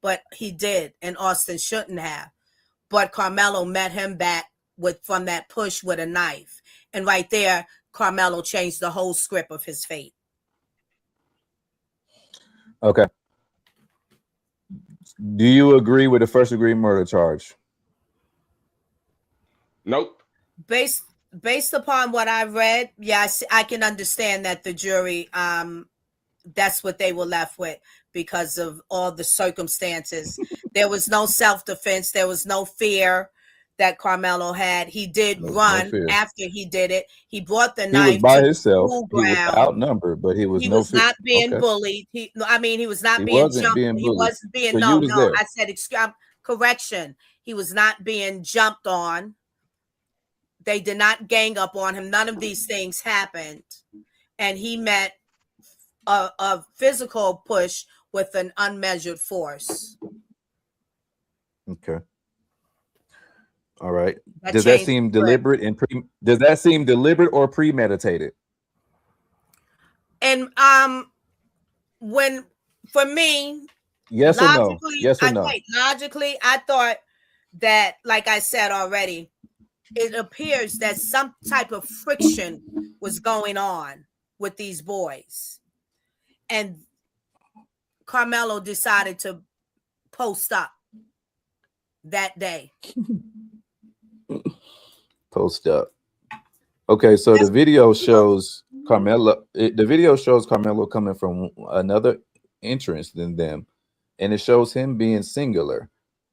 But he did, and Austin shouldn't have. But Karmelo met him back from that push with a knife. And right there, Karmelo changed the whole script of his fate. Okay. Do you agree with the first degree murder charge? Nope. Based upon what I read, yes, I can understand that the jury, that's what they were left with because of all the circumstances. There was no self-defense. There was no fear that Karmelo had. He did run after he did it. He brought the knife. He was by to himself. the He was outnumbered, but he was not being bullied. He was not being jumped. He wasn't being so no. I said correction. He was not being jumped on. They did not gang up on him. None of these things happened, and he met a physical push with an unmeasured force. Okay. All right. Does that seem deliberate does that seem deliberate or premeditated? And for me, yes or no? Yes or no? Logically, I thought that, like I said already, it appears that some type of friction was going on with these boys. And Karmelo decided to post up that day. Post up. Okay, so the video shows Karmelo. The video shows Karmelo coming from another entrance than them, and it shows him being singular.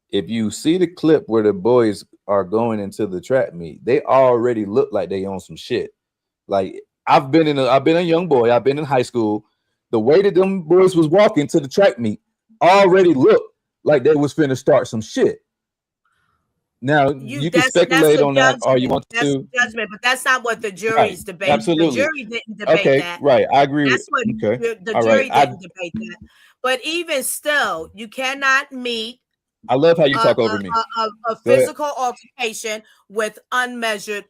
If you see the clip where the boys are going into the track meet, they already look like they on some shit. Like I've been a young boy. I've been in high school. The way that them boys was walking to the track meet already looked like they was finna start some shit. Now you can speculate on that, or you want to judgment, but that's not what the jury's debate. Absolutely, the jury didn't debate that. Right, I agree. That's what the jury didn't debate that. But even still, you cannot meet. I love how you talk over me. A physical altercation with unmeasured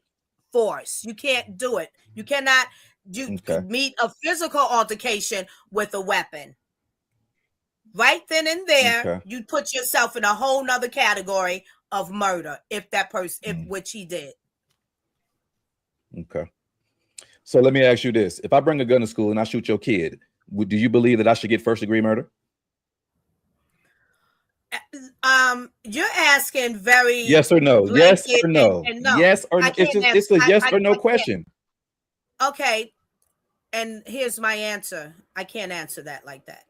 force. You can't do it. You cannot. You meet a physical altercation with a weapon. Right then and there, you put yourself in a whole nother category of murder if that person, which he did. Okay. So let me ask you this: if I bring a gun to school and I shoot your kid, do you believe that I should get first degree murder? You're asking very yes or no. Yes or no. And no. Yes or no. It's a yes or no question. Okay. And here's my answer. I can't answer that like that.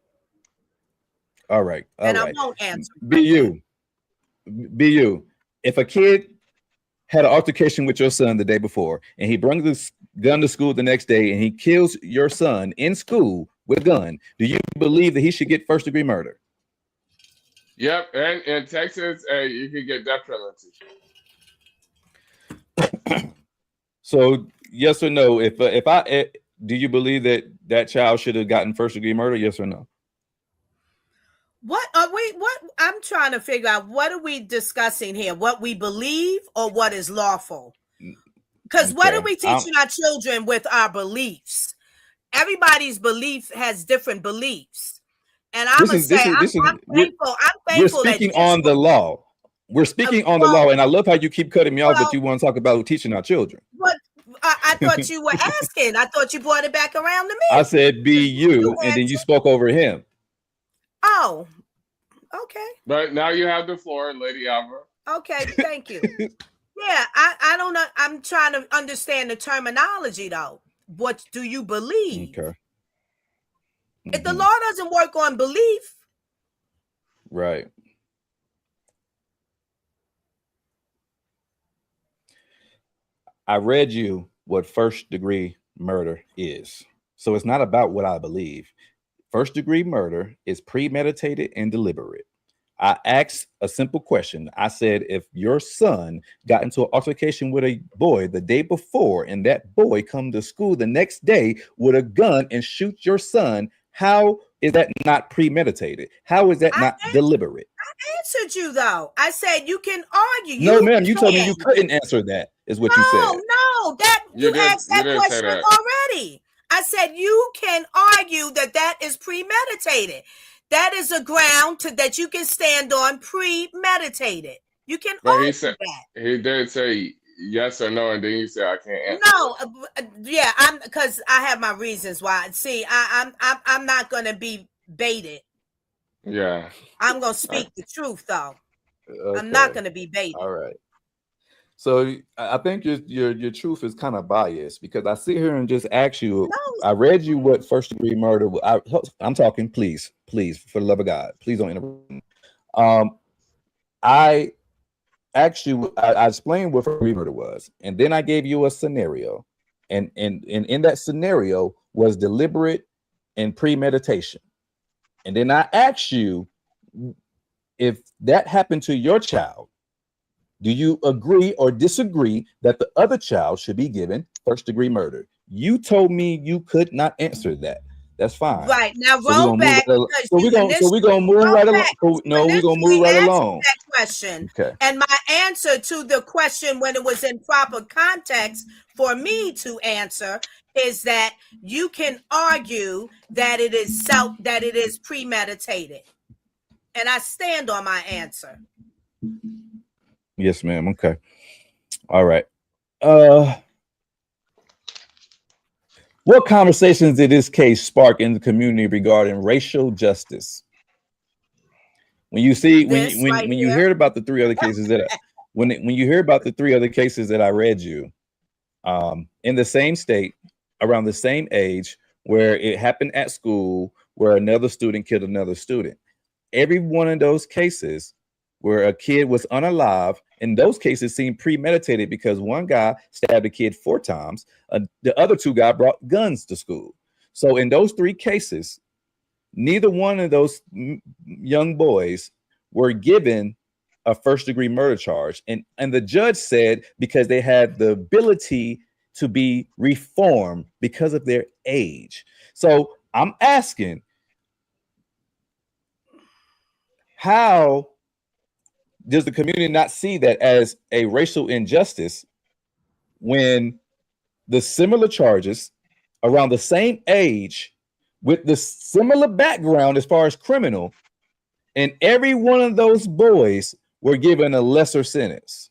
All right. I won't answer. Be you. If a kid had an altercation with your son the day before and he brings this gun to school the next day and he kills your son in school with a gun, do you believe that he should get first degree murder? Yep, and in Texas, you can get death penalty. So yes or no? Do you believe that child should have gotten first degree murder? Yes or no? What are we? What I'm trying to figure out. What are we discussing here? What we believe or what is lawful? Because what are we teaching our children with our beliefs? Everybody's belief has different beliefs. And I'm gonna say, I'm thankful. We're speaking on the law. We're speaking on the law, and I love how you keep cutting me off, but you want to talk about teaching our children. What I thought you were asking. I thought you brought it back around to me. I said, "Be you," and then you spoke over him. Oh, okay. But now you have the floor, Lady Alva. Okay, thank you. Yeah, I don't know. I'm trying to understand the terminology though. What do you believe? Okay. If the law doesn't work on belief, Right. I read you what first degree murder is. So it's not about what I believe. First degree murder is premeditated and deliberate. I asked a simple question. I said, if your son got into an altercation with a boy the day before, and that boy come to school the next day with a gun and shoot your son, how is that not premeditated? How is that not deliberate? I answered you though. I said you can argue. No, You ma'am. You told me you can. couldn't answer that, is what you said. No, that You you did. asked You that didn't say question that. already. I said you can argue that that is premeditated. That is a ground that you can stand on, premeditated. You can But he argue said that. he did say yes or no, and then you said I can't answer. No, yeah, I'm because I have my reasons why. See, I'm not gonna be baited. Yeah. I'm gonna speak the truth though. Okay. I'm not gonna be baited. All right. So I think your truth is kind of biased, because I sit here and just ask you. No. I read you what first degree murder. I'm talking. Please, for the love of God, please don't interrupt. I asked you. I explained what first degree murder was, and then I gave you a scenario, and in that scenario was deliberate and premeditation, and then I asked you if that happened to your child. Do you agree or disagree that the other child should be given first degree murder? You told me you could not answer that. That's fine. Right now, So roll back. we're gonna move right along. No, we're gonna move right along. That question, Okay. and my answer to the question when it was in proper context for me to answer is that you can argue that it is premeditated, and I stand on my answer. Yes, ma'am. Okay. All right. What conversations did this case spark in the community regarding racial justice? When you see when you heard about the three other cases that when you hear about the three other cases that I read you, in the same state, around the same age, where it happened at school, where another student killed another student. Every one of those cases where a kid was unalive, in those cases seemed premeditated, because one guy stabbed a kid 4 times. The other 2 guys brought guns to school. So in those 3 cases, neither one of those young boys were given a first degree murder charge. And the judge said because they had the ability to be reformed because of their age. So I'm asking, how does the community not see that as a racial injustice when the similar charges around the same age with the similar background as far as criminal, and every one of those boys were given a lesser sentence?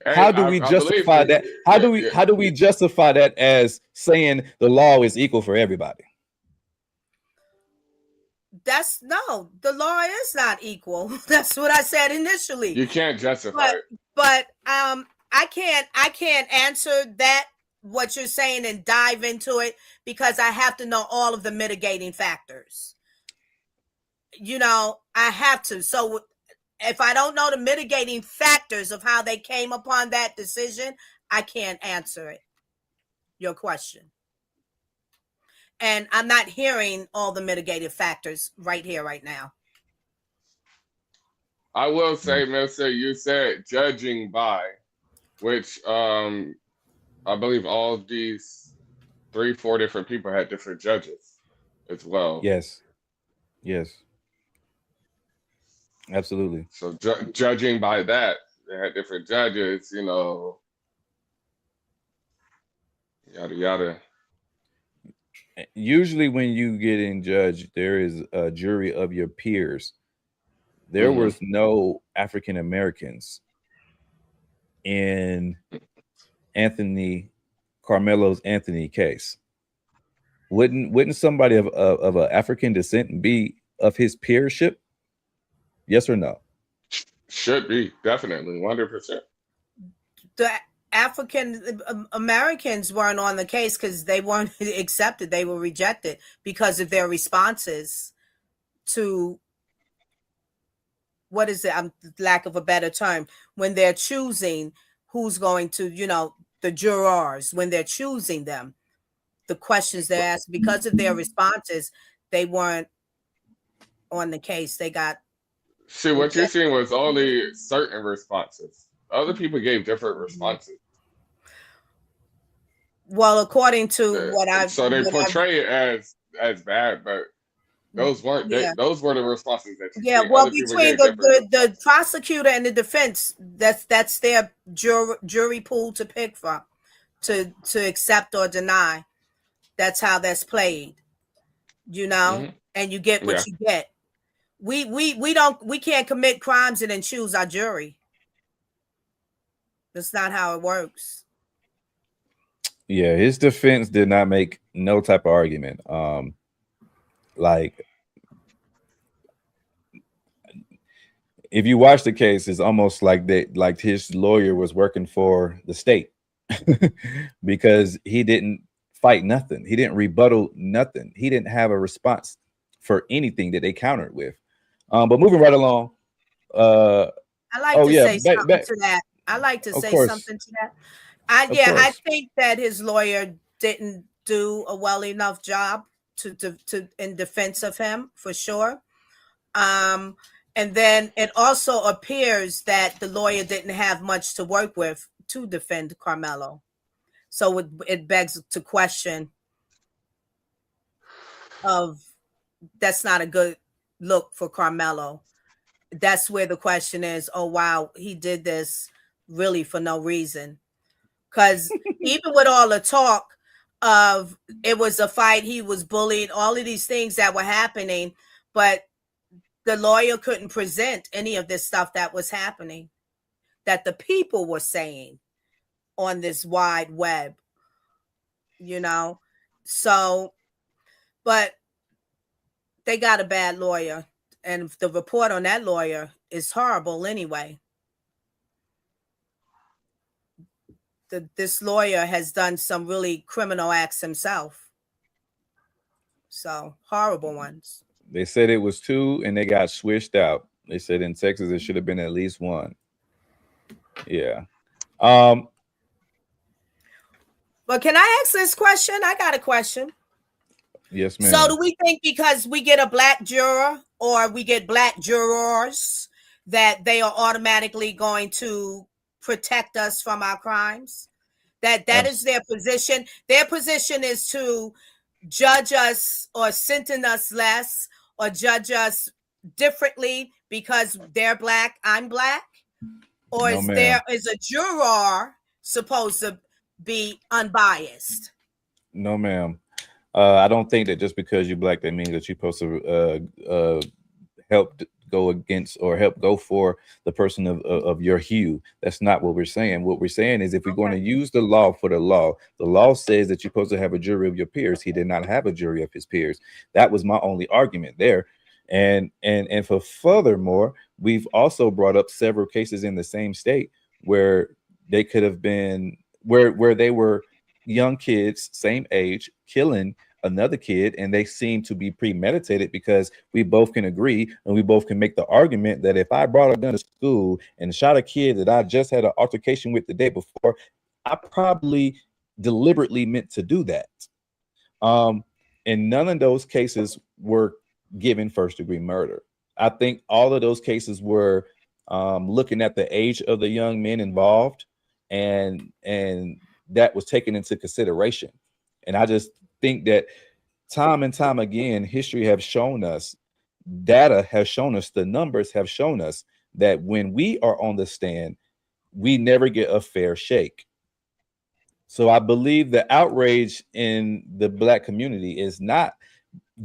How do we justify that? How do we justify that as saying the law is equal for everybody? The law is not equal. That's what I said initially. You can't justify it. But I can't answer that, what you're saying, and dive into it, because I have to know all of the mitigating factors. I have to. So if I don't know the mitigating factors of how they came upon that decision, I can't answer your question. And I'm not hearing all the mitigating factors right here, right now. I will say, Mister, you said judging by, which I believe all of these 3-4 different people had different judges as well. Yes. Absolutely. So judging by that, they had different judges, yada yada. Usually when you get in judge, there is a jury of your peers. There was no African Americans in Karmelo Anthony case. Wouldn't somebody of an African descent be of his peership? Yes or no? Should be, definitely, 100%. The African Americans weren't on the case because they weren't accepted. They were rejected because of their responses to, what is it? Lack of a better term, when they're choosing who's going to, the jurors, when they're choosing them, the questions they ask, because of their responses, they weren't on the case. They got See, what you're rejected. seeing was only certain responses. Other people gave different responses. Well, according to So they portray it as bad, but those weren't yeah. those were the responses that you Yeah, see. well, Other people between gave different the prosecutor and the defense, that's their jury pool to pick from, to accept or deny. That's how that's played, and you get what Yeah. you get. We can't commit crimes and then choose our jury. That's not how it works. Yeah, his defense did not make no type of argument. Like, if you watch the case, it's almost like his lawyer was working for the state because he didn't fight nothing. He didn't rebuttal nothing. He didn't have a response for anything that they countered with. But moving right along. I like to say something to that. I like to Of say course. something to that. I think that his lawyer didn't do a well enough job to in defense of him, for sure. And then it also appears that the lawyer didn't have much to work with to defend Karmelo. So it begs to question of, that's not a good look for Karmelo. That's where the question is, oh, wow, he did this really for no reason. Because even with all the talk of it was a fight, he was bullied, all of these things that were happening, but the lawyer couldn't present any of this stuff that was happening, that the people were saying on this wide web, So, but they got a bad lawyer, and the report on that lawyer is horrible anyway. This lawyer has done some really criminal acts himself. So, horrible ones. They said it was 2 and they got switched out. They said in Texas it should have been at least 1. Yeah. But can I ask this question? I got a question. Yes, ma'am. So do we think because we get a black juror or we get black jurors that they are automatically going to protect us from our crimes? That is their position. Their position is to judge us or sentence us less or judge us differently because they're black, I'm black? Or No, is ma'am. there is a juror supposed to be unbiased? No, ma'am. I don't think that just because you're black, that means that you're supposed to help go against or help go for the person of your hue. That's not what we're saying. What we're saying is if we're going to use the law for the law says that you're supposed to have a jury of your peers. He did not have a jury of his peers. That was my only argument there. And for furthermore, we've also brought up several cases in the same state where they could have been where they were young kids, same age, killing another kid, and they seem to be premeditated because we both can agree and we both can make the argument that if I brought a gun to school and shot a kid that I just had an altercation with the day before, I probably deliberately meant to do that. And none of those cases were given first-degree murder. I think all of those cases were looking at the age of the young men involved, and that was taken into consideration. And I just think that time and time again, history have shown us, data has shown us, the numbers have shown us that when we are on the stand, we never get a fair shake. So I believe the outrage in the black community is not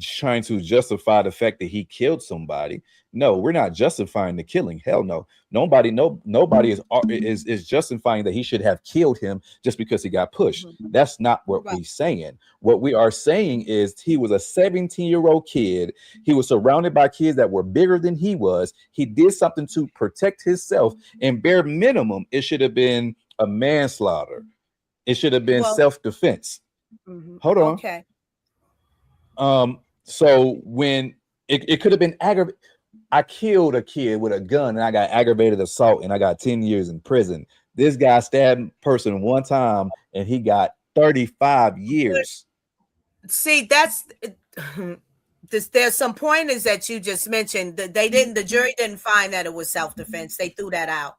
trying to justify the fact that he killed somebody. No, we're not justifying the killing. Hell no. Nobody is justifying that he should have killed him just because he got pushed. That's not what we're saying. What we are saying is he was a 17-year-old kid. He was surrounded by kids that were bigger than he was. He did something to protect himself, and bare minimum, it should have been a manslaughter. It should have been self-defense. Hold on. Okay. So when it could have been aggravated. I killed a kid with a gun and I got aggravated assault and I got 10 years in prison. This guy stabbed a person one time and he got 35 years. See, that's there's some pointers that you just mentioned that the jury didn't find that it was self-defense. They threw that out.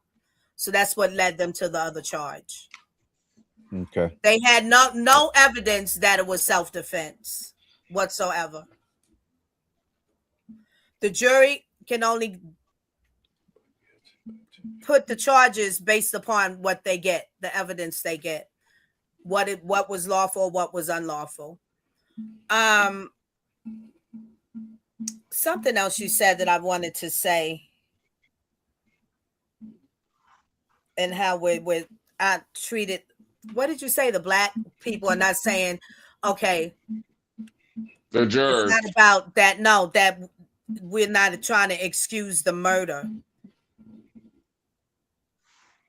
So that's what led them to the other charge. Okay. They had no evidence that it was self-defense whatsoever. The jury can only put the charges based upon what they get, the evidence they get, what was lawful, what was unlawful. Something else you said that I wanted to say, and how I treated. What did you say? The black people are not saying, okay. The jurors. It's not about that. No, that. We're not trying to excuse the murder.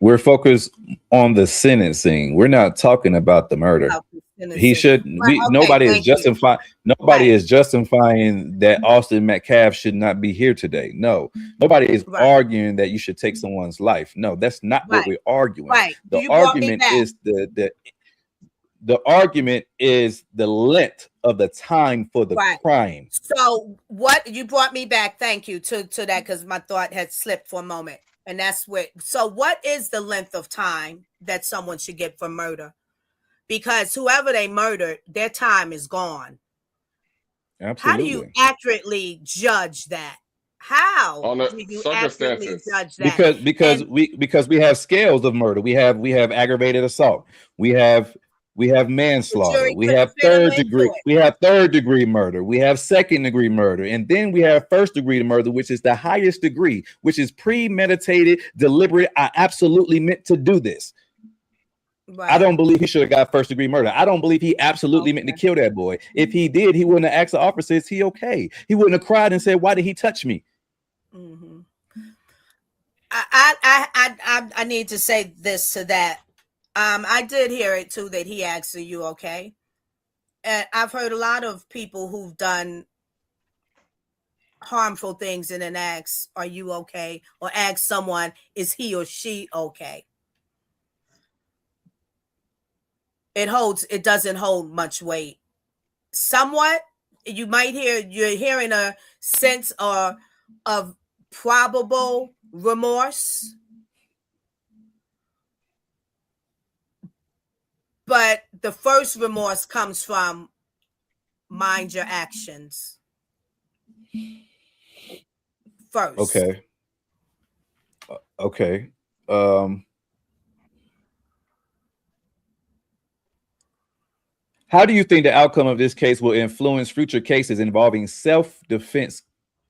We're focused on the sentencing. We're not talking about the murder. He should. Nobody is justifying. Nobody is justifying that Austin Metcalf should not be here today. No, nobody is arguing that you should take someone's life. No, that's not what we're arguing. The argument is the argument is the length of the time for the crime. So what you brought me back, thank you to that, because my thought had slipped for a moment. And that's so what is the length of time that someone should get for murder? Because whoever they murdered, their time is gone. Absolutely. How do you accurately judge that? How on do you accurately judge that? Because we have scales of murder. We have aggravated assault. We have manslaughter. We have third degree. We have third degree murder. We have second degree murder, and then we have first degree murder, which is the highest degree, which is premeditated, deliberate. I absolutely meant to do this. I don't believe he should have got first degree murder. I don't believe he absolutely meant to kill that boy. If he did, he wouldn't have asked the officer, "Is he okay?" He wouldn't have cried and said, "Why did he touch me?" Mm-hmm. I need to say this to that. I did hear it too that he asked, "Are you okay?" And I've heard a lot of people who've done harmful things and then ask, "Are you okay?" or ask someone, "Is he or she okay?" It doesn't hold much weight. Somewhat, you're hearing a sense of probable remorse. But the first remorse comes from mind your actions first. Okay. How do you think the outcome of this case will influence future cases involving self-defense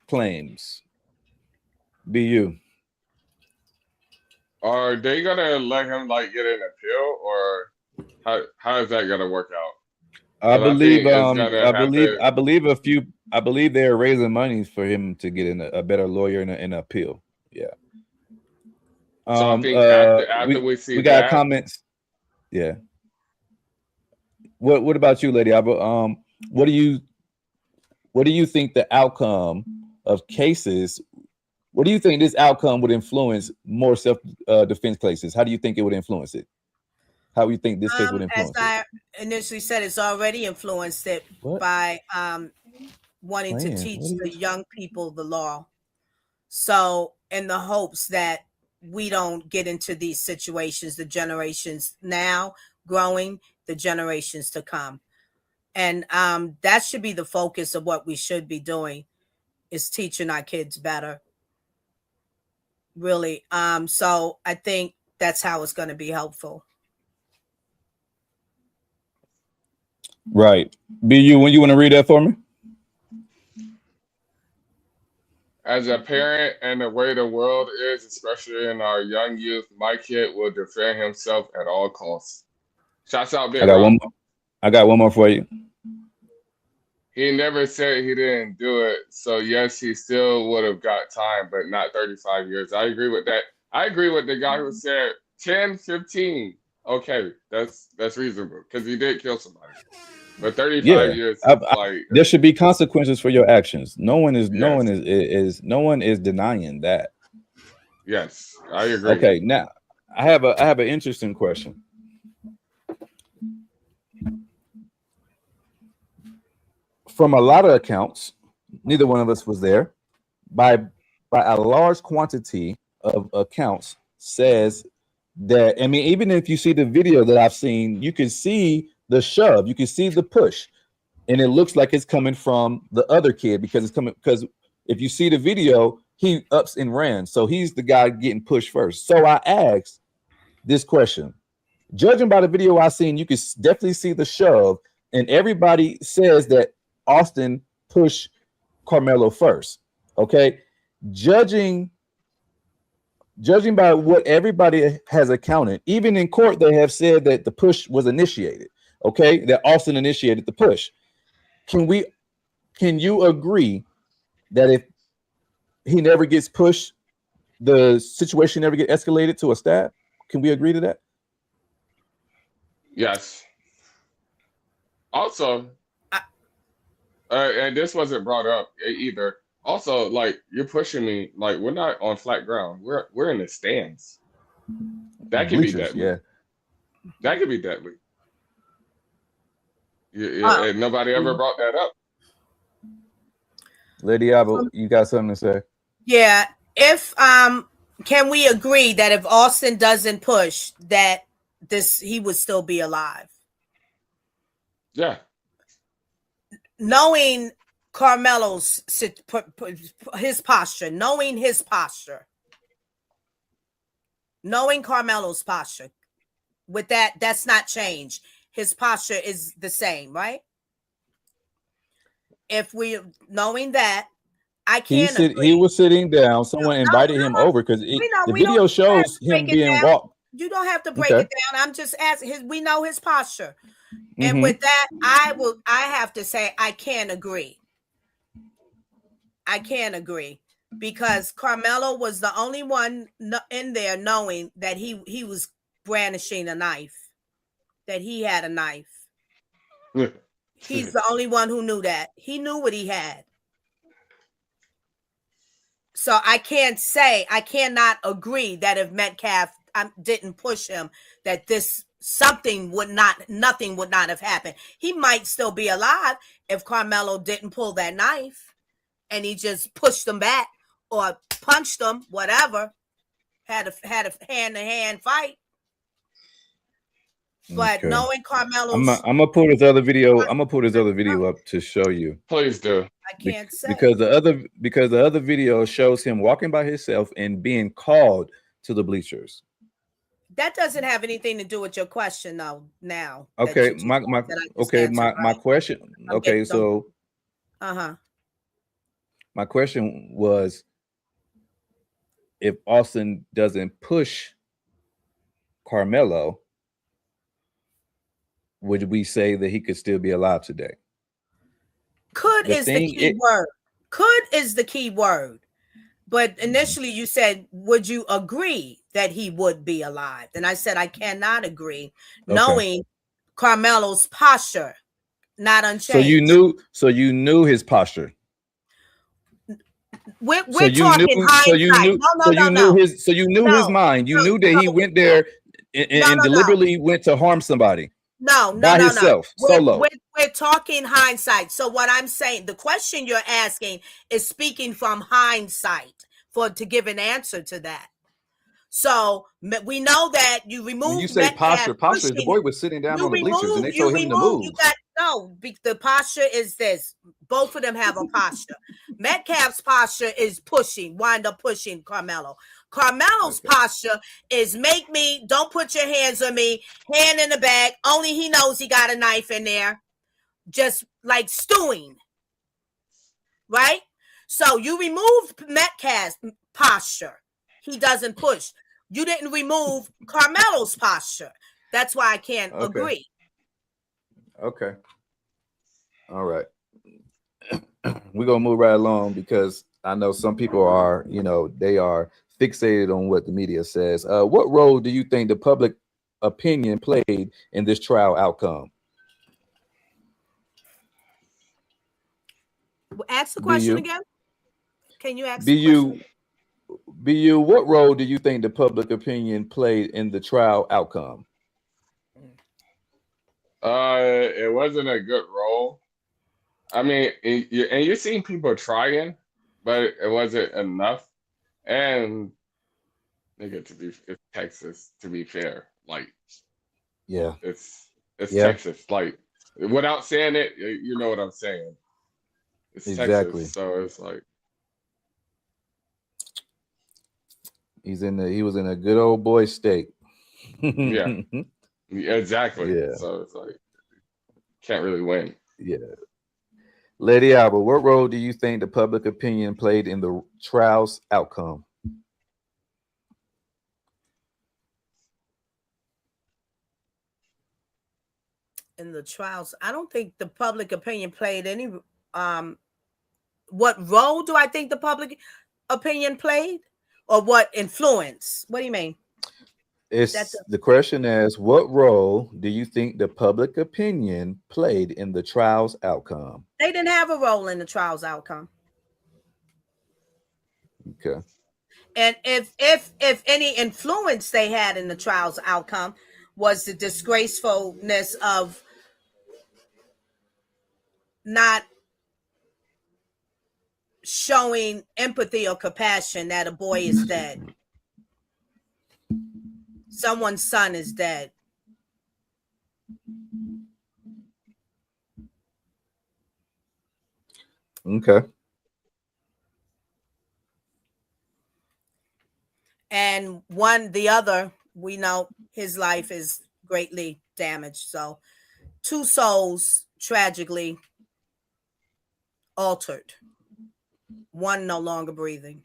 claims? BU. Are they gonna let him get an appeal, or how is that gonna work out? I believe they're raising money for him to get in a better lawyer in an appeal. Yeah. So I think after we see we got comments. Yeah. What about you, Lady? What do you think the outcome of cases? What do you think this outcome would influence more self-defense cases? How do you think it would influence it? How do you think this case would influence it? As I initially said, it's already influenced it by wanting to teach the young people the law. So in the hopes that we don't get into these situations, the generations now growing, the generations to come. And that should be the focus of what we should be doing, is teaching our kids better. Really. So I think that's how it's going to be helpful. Right. BU, when you want to read that for me? as a parent and the way the world is, especially in our young youth, my kid will defend himself at all costs. Shouts out, Big Rob. I got one more for you. He never said he didn't do it. So, yes, he still would have got time, but not 35 years. I agree with that. I agree with the guy who said 10, 15. Okay, that's reasonable because he did kill somebody. But 35 years, there should be consequences for your actions. No one is denying that. Yes, I agree. Okay, now I have an interesting question. From a lot of accounts, neither one of us was there. By a large quantity of accounts says that, I mean, even if you see the video that I've seen, you can see the shove, you can see the push, and it looks like it's coming from the other kid because if you see the video, he ups and ran, so he's the guy getting pushed first. So I asked this question. Judging by the video I seen, you can definitely see the shove, and everybody says that Austin pushed Karmelo first. Okay, judging by what everybody has accounted, even in court, they have said that the push was initiated. Okay, that Austin initiated the push. Can you agree that if he never gets pushed, the situation never get escalated to a stab? Can we agree to that? Yes. Also, and this wasn't brought up either. Also, like, you're pushing me, like, we're not on flat ground. We're in the stands. That could be deadly. Yeah. That could be deadly. And nobody ever brought that up. Lady Abel, you got something to say? Yeah. If can we agree that if Austin doesn't push, that he would still be alive? Yeah. Knowing Karmelo's his posture, knowing Karmelo's posture, with that's not changed. His posture is the same, right? If we knowing that, I can't. He was sitting down. Someone invited him over because the video shows him being walked. You don't have to break it down. I'm just asking. We know his posture, and with that, I have to say I can't agree. I can't agree because Karmelo was the only one in there knowing that he was brandishing a knife, that he had a knife. He's the only one who knew that. He knew what he had. So I cannot agree that if Metcalf didn't push him, that nothing would not have happened. He might still be alive if Karmelo didn't pull that knife and he just pushed him back or punched him, whatever, had a hand-to-hand fight. But knowing Karmelo's, I'm gonna pull this other video. I'm gonna pull this other video up to show you. Please do. I can't say because the other video shows him walking by himself and being called to the bleachers. That doesn't have anything to do with your question, though. Now, okay, my question. Okay, so my question was, if Austin doesn't push Karmelo, would we say that he could still be alive today? Could is the key word. Could is the key word. But initially you said, would you agree that he would be alive? And I said, I cannot agree, knowing Karmelo's posture, not unchanged. So you knew his posture. We're talking hindsight. So you knew his mind. You knew that he went there and deliberately went to harm somebody. By himself, solo. We're talking hindsight. So what I'm saying, the question you're asking is speaking from hindsight to give an answer to that. So we know that you removed. When you say posture, the boy was sitting down on the bleachers and they told him to move. The posture is this. Both of them have a posture. Metcalf's posture is wind up pushing Karmelo. Carmelo's posture is don't put your hands on me, hand in the bag. Only he knows he got a knife in there. Just like stewing. Right? So you removed Metcalf's posture. He doesn't push. You didn't remove Carmelo's posture. That's why I can't agree. Okay. All right. We're going to move right along because I know some people are, they are fixated on what the media says. What role do you think the public opinion played in this trial outcome? Ask the question again. Can you ask BU, what role do you think the public opinion played in the trial outcome? It wasn't a good role. I mean, and you're seeing people trying, but it wasn't enough. And it's Texas, to be fair. Like, yeah, it's Texas. Like, without saying it, you know what I'm saying. It's exactly. Texas, so it's like he was in a good old boy state. yeah, exactly. Yeah. So it's like can't really win. Yeah. Lady Alba, what role do you think the public opinion played in the trial's outcome? In the trials, I don't think the public opinion played any. What role do I think the public opinion played, or what influence? What do you mean? The question is, what role do you think the public opinion played in the trial's outcome? They didn't have a role in the trial's outcome. Okay. And if any influence they had in the trial's outcome was the disgracefulness of not showing empathy or compassion that a boy is dead. Someone's son is dead. Okay. And the other, we know his life is greatly damaged. So 2 souls tragically altered. 1 no longer breathing.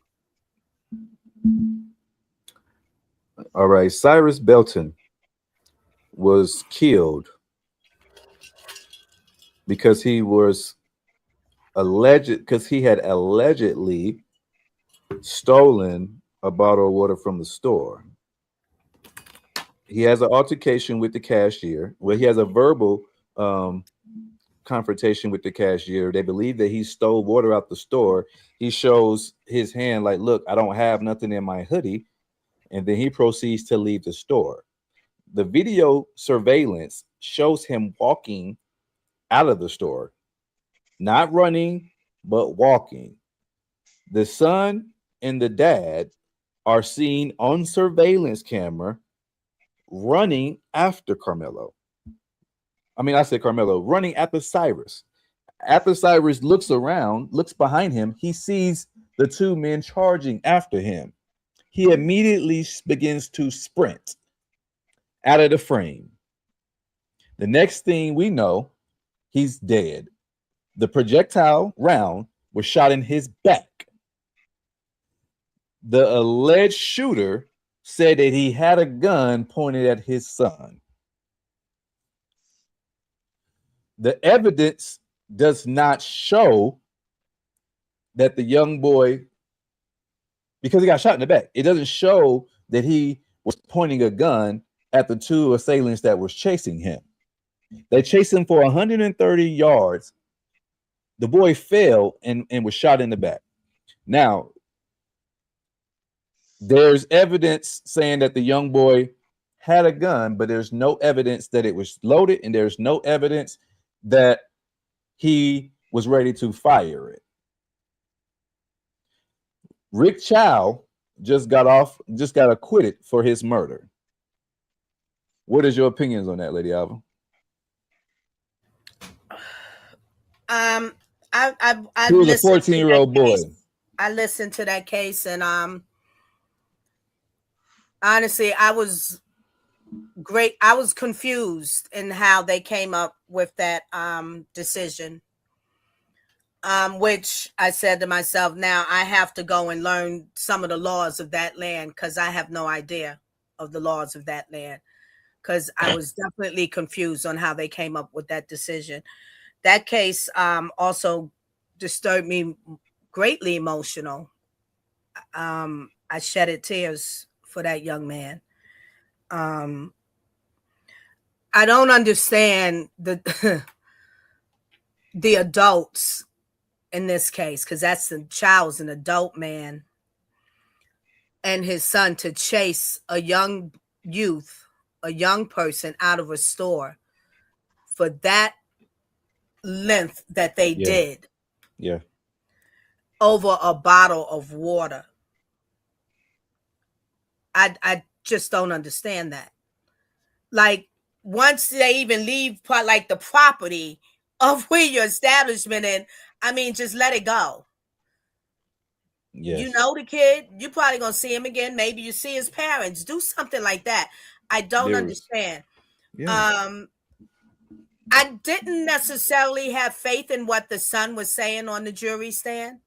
All right. Cyrus Belton was killed because he had allegedly stolen a bottle of water from the store. He has an altercation with the cashier. Well, he has a verbal confrontation with the cashier. They believe that he stole water out the store. He shows his hand like, look, I don't have nothing in my hoodie. And then he proceeds to leave the store. The video surveillance shows him walking out of the store, not running, but walking. The son and the dad are seen on surveillance camera running after Karmelo. I mean, I said Karmelo, running after Cyrus. After Cyrus looks around, looks behind him, he sees the 2 men charging after him. He immediately begins to sprint out of the frame. The next thing we know, he's dead. The projectile round was shot in his back. The alleged shooter said that he had a gun pointed at his son. The evidence does not show that the young boy, because he got shot in the back, it doesn't show that he was pointing a gun at the 2 assailants that was chasing him. They chased him for 130 yards. The boy fell and was shot in the back. Now, there's evidence saying that the young boy had a gun, but there's no evidence that it was loaded, and there's no evidence that he was ready to fire it. Rick Chow just got acquitted for his murder. What is your opinions on that, Lady Alva? I he was a 14-year-old boy. I listened to that case, and honestly, I was confused in how they came up with that decision. which I said to myself, now I have to go and learn some of the laws of that land because I have no idea of the laws of that land, because I was definitely confused on how they came up with that decision. That case also disturbed me, greatly emotional. I shedded tears for that young man. I don't understand the the adults in this case, because that's the child's an adult man and his son, to chase a young youth, a young person out of a store for that length that they did over a bottle of water. I just don't understand that. Like, once they even leave like the property of where your establishment in, I mean, just let it go. Yes. You know the kid, you probably gonna see him again. Maybe you see his parents. Do something like that. I don't understand. I didn't necessarily have faith in what the son was saying on the jury stand,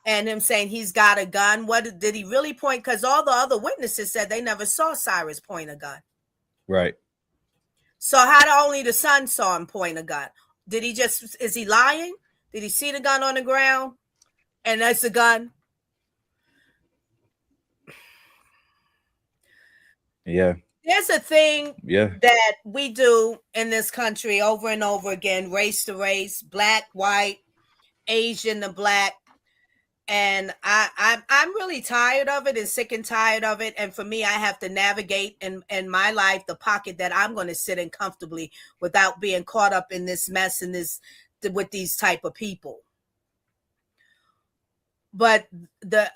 and him saying he's got a gun. What did he really point? Because all the other witnesses said they never saw Cyrus point a gun. Right. So how only the son saw him point a gun? Did he just, is he lying? Did he see the gun on the ground? And that's the gun? Yeah. There's a thing that we do in this country over and over again, race to race, black, white, Asian to black. And I'm really tired of it and sick and tired of it. And for me, I have to navigate in my life the pocket that I'm going to sit in comfortably without being caught up in this mess and with these type of people. But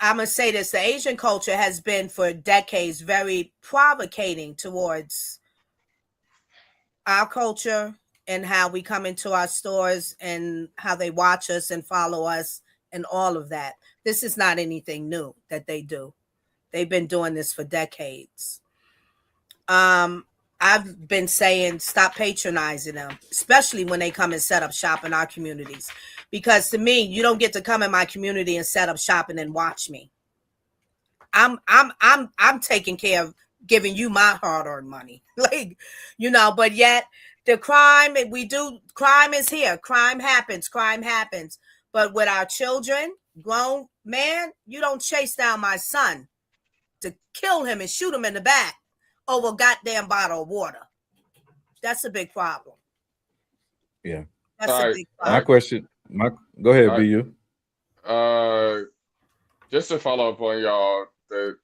I'm going to say this, the Asian culture has been for decades very provocating towards our culture and how we come into our stores and how they watch us and follow us and all of that. This is not anything new that they do. They've been doing this for decades. I've been saying stop patronizing them, especially when they come and set up shop in our communities. Because to me, you don't get to come in my community and set up shop and then watch me. I'm taking care of giving you my hard-earned money. Like, you know, but yet the crime is here. Crime happens. But with our children, grown man, you don't chase down my son to kill him and shoot him in the back over a goddamn bottle of water. That's a big problem. Yeah. That's a big problem. My question, go ahead, BU. Just to follow up on y'all, the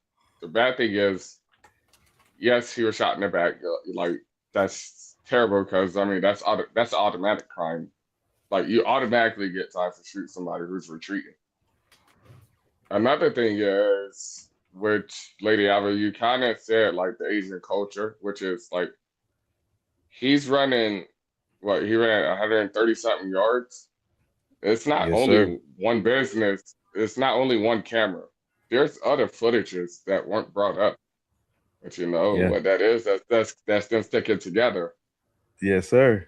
bad thing is, yes, he was shot in the back. Like, that's terrible because, I mean, that's an automatic crime. Like, you automatically get time to shoot somebody who's retreating. Another thing is, which Lady Alva, you kind of said, like, the Asian culture, which is, like, he's running, he ran 130-something yards. It's not only one business. It's not only one camera. There's other footages that weren't brought up. But you know what that is? That's them sticking together. Yes, sir.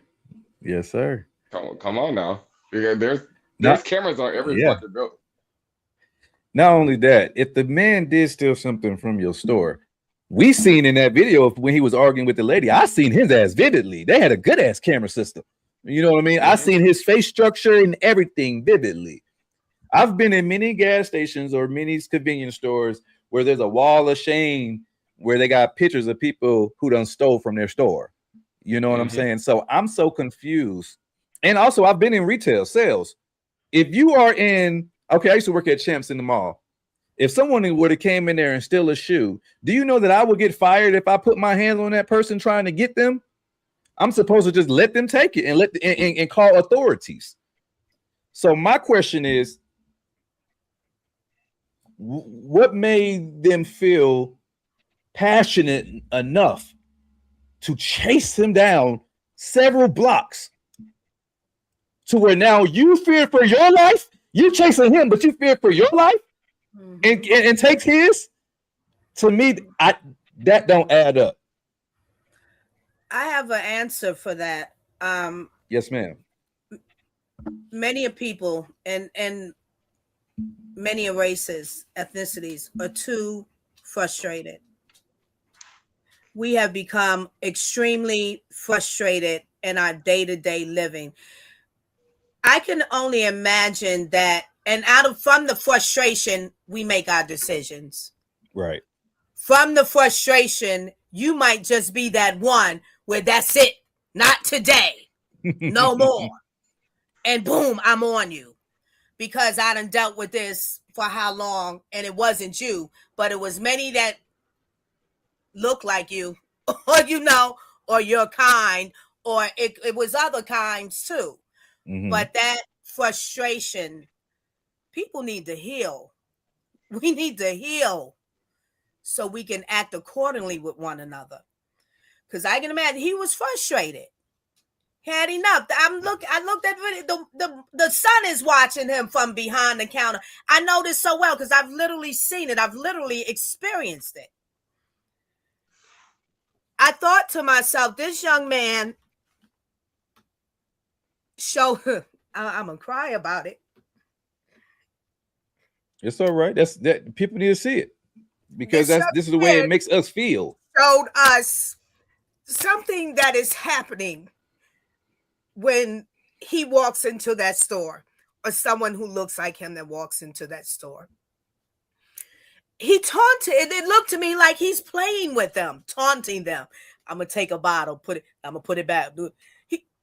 Yes, sir. Come on now. There's cameras on every fucking building. Not only that, if the man did steal something from your store, we seen in that video when he was arguing with the lady, I seen his ass vividly. They had a good ass camera system. You know what I mean? I seen his face structure and everything vividly. I've been in many gas stations or many convenience stores where there's a wall of shame where they got pictures of people who done stole from their store. You know what I'm saying? So I'm so confused. And also, I've been in retail sales. If you are in, I used to work at Champs in the mall. If someone would have came in there and steal a shoe, do you know that I would get fired if I put my hands on that person trying to get them? I'm supposed to just let them take it and and call authorities. So my question is, what made them feel passionate enough to chase him down several blocks to where now you fear for your life? You chasing him, but you fear for your life and takes his? To me, that don't add up. I have an answer for that. Yes, ma'am. many people and many races, ethnicities are too frustrated. We have become extremely frustrated in our day-to-day living. I can only imagine that, and from the frustration, we make our decisions. Right. From the frustration, you might just be that one where that's it, not today, no more. And boom, I'm on you. Because I done dealt with this for how long, and it wasn't you, but it was many that look like you, or or your kind, or it was other kinds too. But that frustration, people need to heal. We need to heal so we can act accordingly with one another. Because I can imagine he was frustrated. He had enough. I looked at video. The son is watching him from behind the counter. I know this so well because I've literally seen it. I've literally experienced it. I thought to myself, this young man I'm gonna cry about it. It's all right. That people need to see it because this is the way it makes us feel. Showed us something that is happening when he walks into that store, or someone who looks like him that walks into that store. He taunted, and it looked to me like he's playing with them, taunting them. I'm gonna take a bottle, I'm gonna put it back.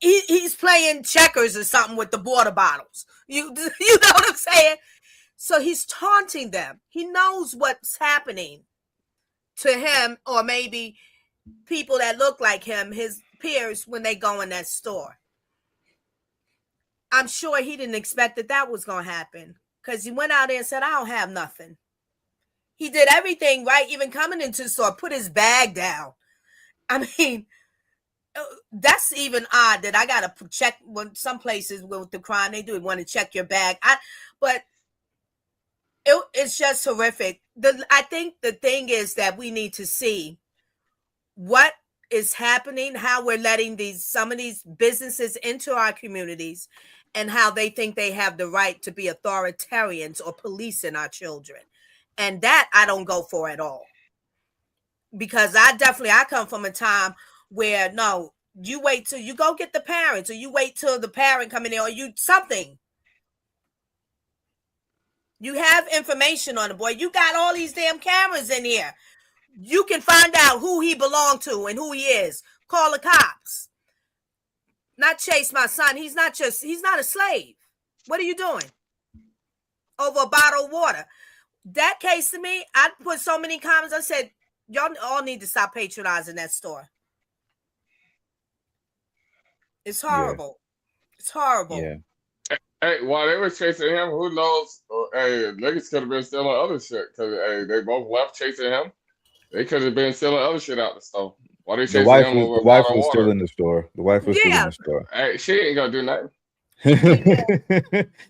He's playing checkers or something with the water bottles. You know what I'm saying? So he's taunting them. He knows what's happening to him, or maybe people that look like him, his peers, when they go in that store. I'm sure he didn't expect that was going to happen, because he went out there and said, I don't have nothing. He did everything right, even coming into the store, put his bag down. I mean, that's even odd that I got to check when some places with the crime, they do want to check your bag. But it's just horrific. I think the thing is that we need to see what is happening, how we're letting some of these businesses into our communities, and how they think they have the right to be authoritarians or policing our children. And that I don't go for at all. Because I come from a time where, no, you wait till you go get the parents, or you wait till the parent come in there, or you something. You have information on the boy. You got all these damn cameras in here. You can find out who he belonged to and who he is. Call the cops. Not chase my son. He's not a slave. What are you doing? Over a bottle of water. That case to me, I put so many comments. I said, y'all all need to stop patronizing that store. It's horrible. Yeah. It's horrible. Yeah. Hey, while they were chasing him, who knows? Hey, niggas could have been stealing other shit, because they both left chasing him. They could have been stealing other shit out the store. Why they chasing him over the wife was still in the store. The wife was still in the store. Hey, she ain't gonna do nothing.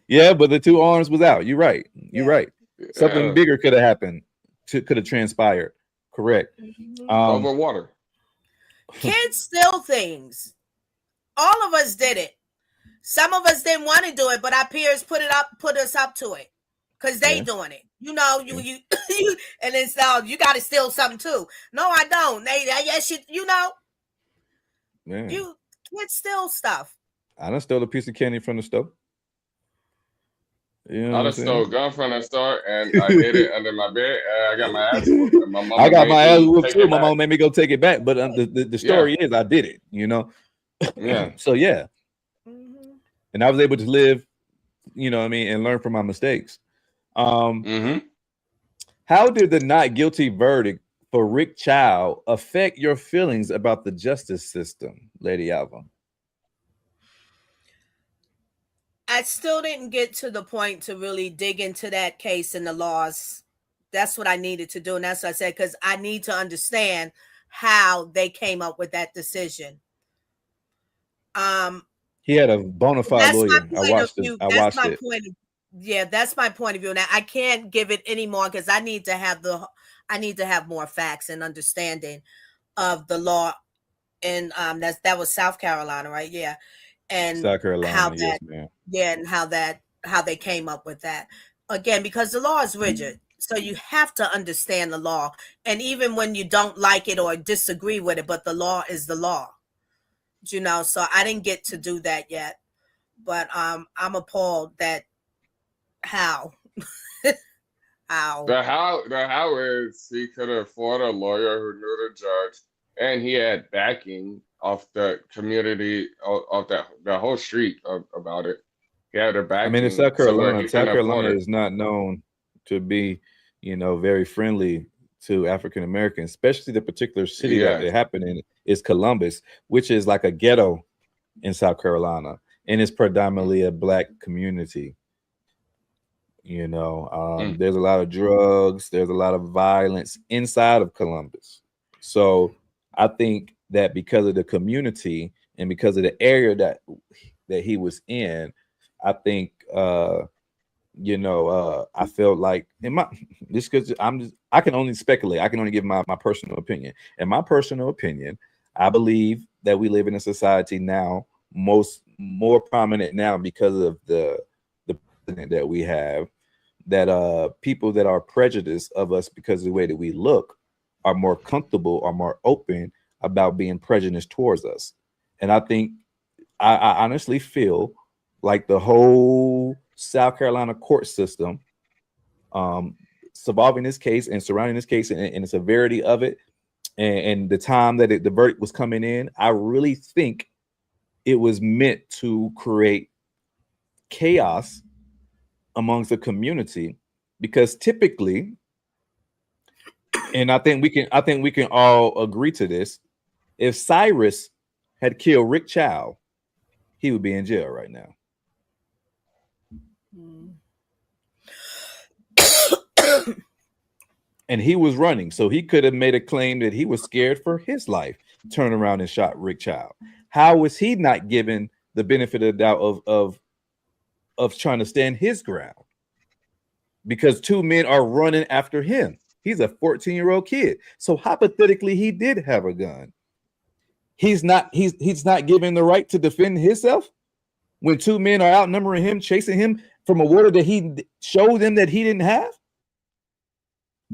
Yeah, but the two arms was out. You're right. You're right. Something bigger could have happened. Could have transpired. Correct. Over water. Kids steal things. All of us did it. Some of us didn't want to do it, but our peers put us up to it, because they doing it. You and then so you got to steal something too. No, I don't. Yes, you know. Yeah. You can't steal stuff. I done stole a piece of candy from the store. You know I done stole a gun from the store, and I hid it under my bed. I got my ass whooped. I got my ass whooped too. My mom made me go take it back, but the story is I did it. You know. Yeah. So yeah. And I was able to live, you know what I mean, and learn from my mistakes. How did the not guilty verdict for Rick Child affect your feelings about the justice system, Lady Alva? I still didn't get to the point to really dig into that case and the laws. That's what I needed to do. And that's what I said, because I need to understand how they came up with that decision. He had a bona fide lawyer. I watched it. That's my point of view. Now I can't give it anymore, because I need to have more facts and understanding of the law. And that was South Carolina, right? Yeah. and South how Carolina, yes, that, ma'am. yeah, and how they came up with that. Again, because the law is rigid. So you have to understand the law. And even when you don't like it or disagree with it, but the law is the law. So I didn't get to do that yet. But I'm appalled that how how The how is he could afford a lawyer who knew the judge, and he had backing of the community of that the whole street about it. He had a I mean, in backing to where he can South afford Carolina it. is not known to be, very friendly to African Americans, especially the particular city that Yes. it happened in is Columbus, which is like a ghetto in South Carolina, and it's predominantly a black community. Mm. There's a lot of drugs, there's a lot of violence inside of Columbus. So I think that because of the community and because of the area that he was in, I think I felt like in my this because I can only speculate. I can only give my personal opinion. In my personal opinion, I believe that we live in a society now, more prominent now because of the president that we have, that people that are prejudiced of us because of the way that we look are more comfortable or more open about being prejudiced towards us. And I think I honestly feel like the whole South Carolina court system, surviving this case and surrounding this case and the severity of it, and the time that the verdict was coming in, I really think it was meant to create chaos amongst the community, because typically, and I think we can all agree to this, if Cyrus had killed Rick Child, he would be in jail right now. And he was running, so he could have made a claim that he was scared for his life, turned around and shot Rick Child. How was he not given the benefit of the doubt of trying to stand his ground? Because two men are running after him. He's a 14-year-old kid. So hypothetically, he did have a gun. He's not given the right to defend himself when two men are outnumbering him, chasing him from a water that he showed them that he didn't have.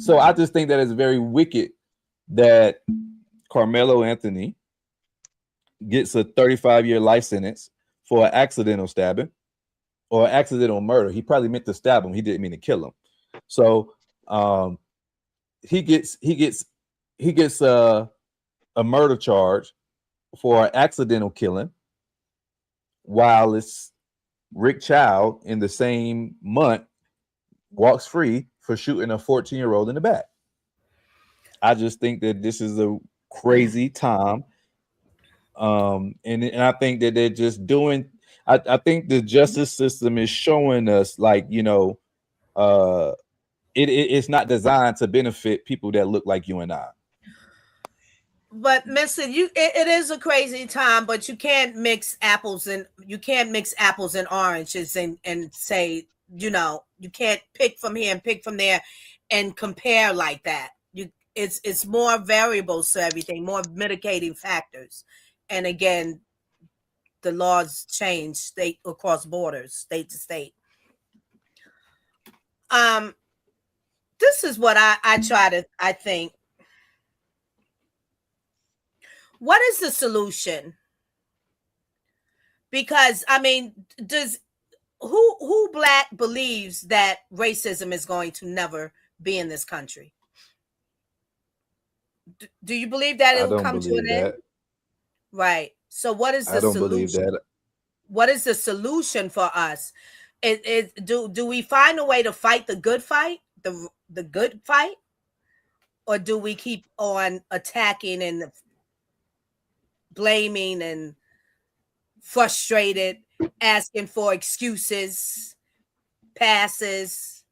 So I just think that it's very wicked that Karmelo Anthony gets a 35-year life sentence for an accidental stabbing or accidental murder. He probably meant to stab him. He didn't mean to kill him. So he gets a murder charge for an accidental killing, while it's Rick Child in the same month walks free for shooting a 14-year-old in the back. I just think that this is a crazy time. And I think that they're just doing, I think the justice system is showing us, like, it's not designed to benefit people that look like you and I. But listen, it is a crazy time, but you can't mix apples and oranges and say, you can't pick from here and pick from there and compare like that. It's more variables to everything, more mitigating factors. And again, the laws change state across borders, state to state. This is what I think. What is the solution? Because I mean, who black believes that racism is going to never be in this country? Do you believe that it will come to an end? Right. So what is the solution? Believe that. What is the solution for us? Do we find a way to fight the good fight, the good fight, or do we keep on attacking and blaming and frustrated, asking for excuses, passes?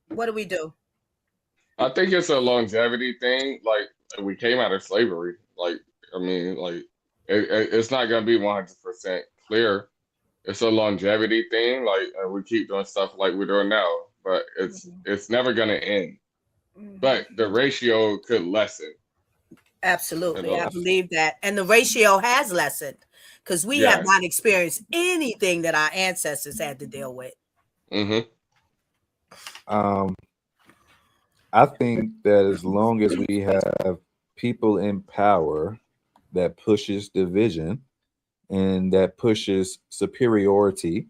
What do we do? I think it's a longevity thing. Like, we came out of slavery. Like, I mean, like, it's not gonna be 100% clear. It's a longevity thing. Like, we keep doing stuff like we're doing now, but it's never gonna end. But the ratio could lessen. Absolutely. I those, believe that. And the ratio has lessened because we have yes. not experienced anything that our ancestors had to deal with. Mm-hmm. I think that as long as we have people in power that pushes division and that pushes superiority,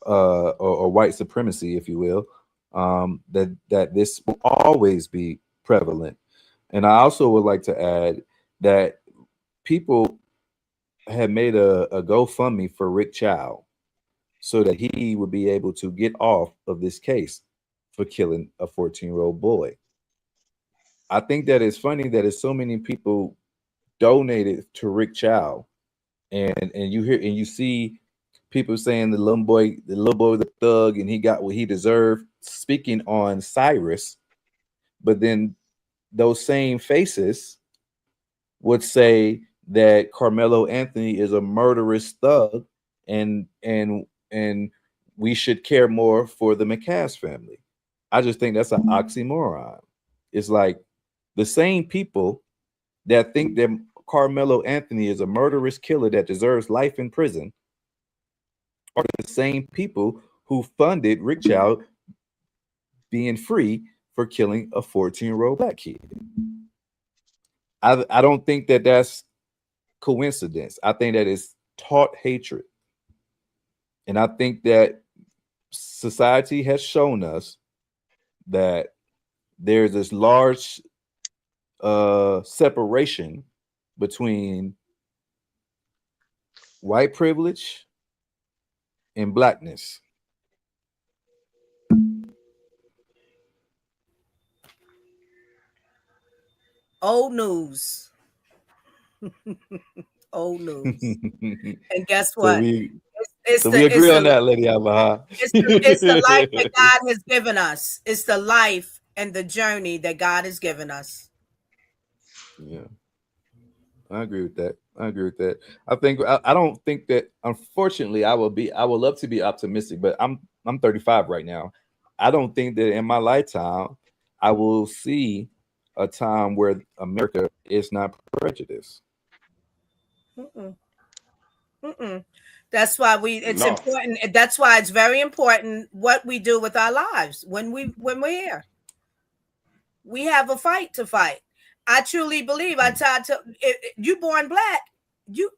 or white supremacy, if you will, that this will always be prevalent. And I also would like to add that people have made a GoFundMe for Rick Chow so that he would be able to get off of this case for killing a 14-year-old boy. I think that it's funny that it's so many people donated to Rick Chow, and you hear and you see people saying the little boy was a thug and he got what he deserved, speaking on Cyrus, but then those same faces would say that Carmelo Anthony is a murderous thug, and we should care more for the McCass family. I just think that's an oxymoron. It's like the same people that think that Carmelo Anthony is a murderous killer that deserves life in prison are the same people who funded Rick Chow being free for killing a 14-year-old black kid. I don't think that that's coincidence. I think that is taught hatred. And I think that society has shown us that there's this large separation between white privilege and blackness. Old news. Old news. And guess what? We agree on that, Lady Abaha. It's the life that God has given us. It's the life and the journey that God has given us. Yeah, I agree with that. I don't think that, unfortunately, I would love to be optimistic, but I'm 35 right now. I don't think that in my lifetime I will see a time where America is not prejudiced. Mm-mm. Mm-mm. That's why it's No. important. That's why it's very important what we do with our lives when we're here. We have a fight to fight. I truly believe. You born black, you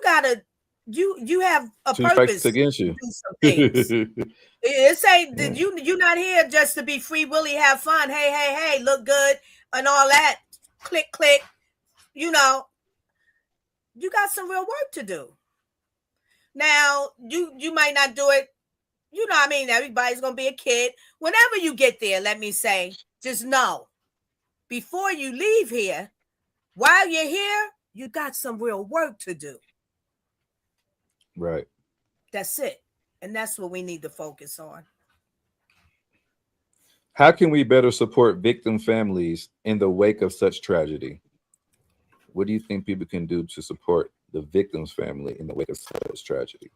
gotta you have a Two strikes purpose against to you. do some things. It say that Yeah. you not here just to be free willy, have fun, hey, look good and all that. Click, click. You know, you got some real work to do. Now, you might not do it. You know what I mean? Everybody's gonna be a kid. Whenever you get there, let me say, just know before you leave here, while you're here, you got some real work to do. Right. That's it. And that's what we need to focus on. How can we better support victim families in the wake of such tragedy? What do you think people can do to support the victim's family in the wake of such tragedy?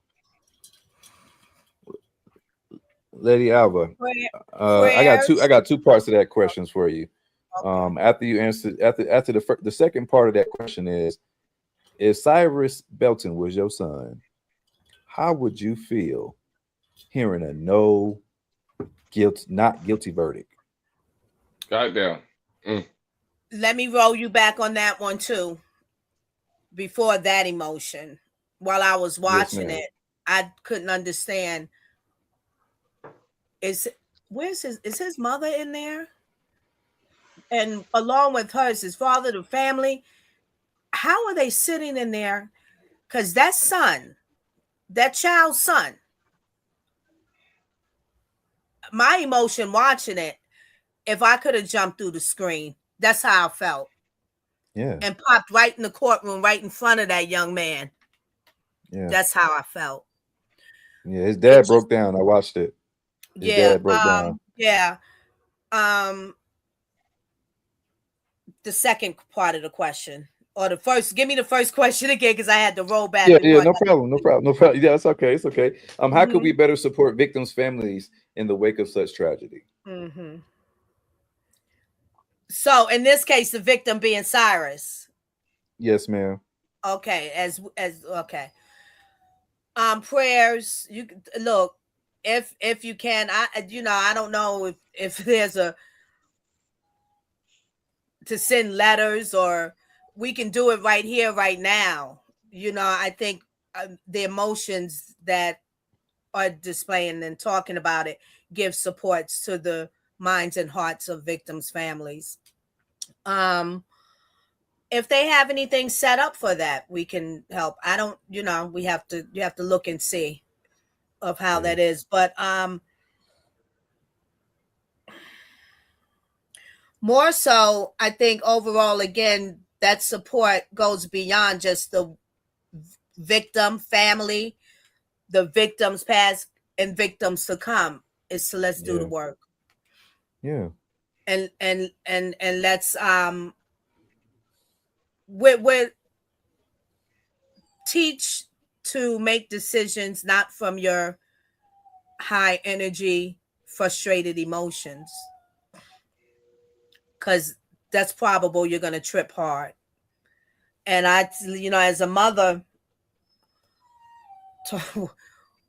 Lady Alva, I got two parts of that questions for you. Okay. After you answer, after the second part of that question is, if Cyrus Belton was your son, how would you feel hearing a not guilty verdict? Goddamn. Let me roll you back on that one too. Before that emotion, while I was watching it, I couldn't understand. Is his mother in there? And along with her is his father, the family. How are they sitting in there? Because that child's son, my emotion watching it, if I could have jumped through the screen, that's how I felt. Yeah. And popped right in the courtroom, right in front of that young man. Yeah. That's how I felt. Yeah, his dad broke down. I watched it. His dad broke down. Yeah. The second part of the question. Or the first, give me the first question again, because I had to roll back. Yeah, no problem. Yeah, it's okay. It's okay. How could we better support victims' families in the wake of such tragedy? Mm-hmm. So in this case, the victim being Cyrus. Yes, ma'am. Okay, as okay. Prayers. You look, if you can, I don't know if there's a to send letters, or we can do it right here, right now. I think the emotions that are displaying and talking about it give supports to the minds and hearts of victims' families. If they have anything set up for that, we can help. I don't, you have to look and see of how that is. But more so, I think overall, again, that support goes beyond just the victim family, the victims past and victims to come. Is to let's do the work. Yeah. And let's with teach to make decisions not from your high energy, frustrated emotions, because that's probable you're going to trip hard. And as a mother,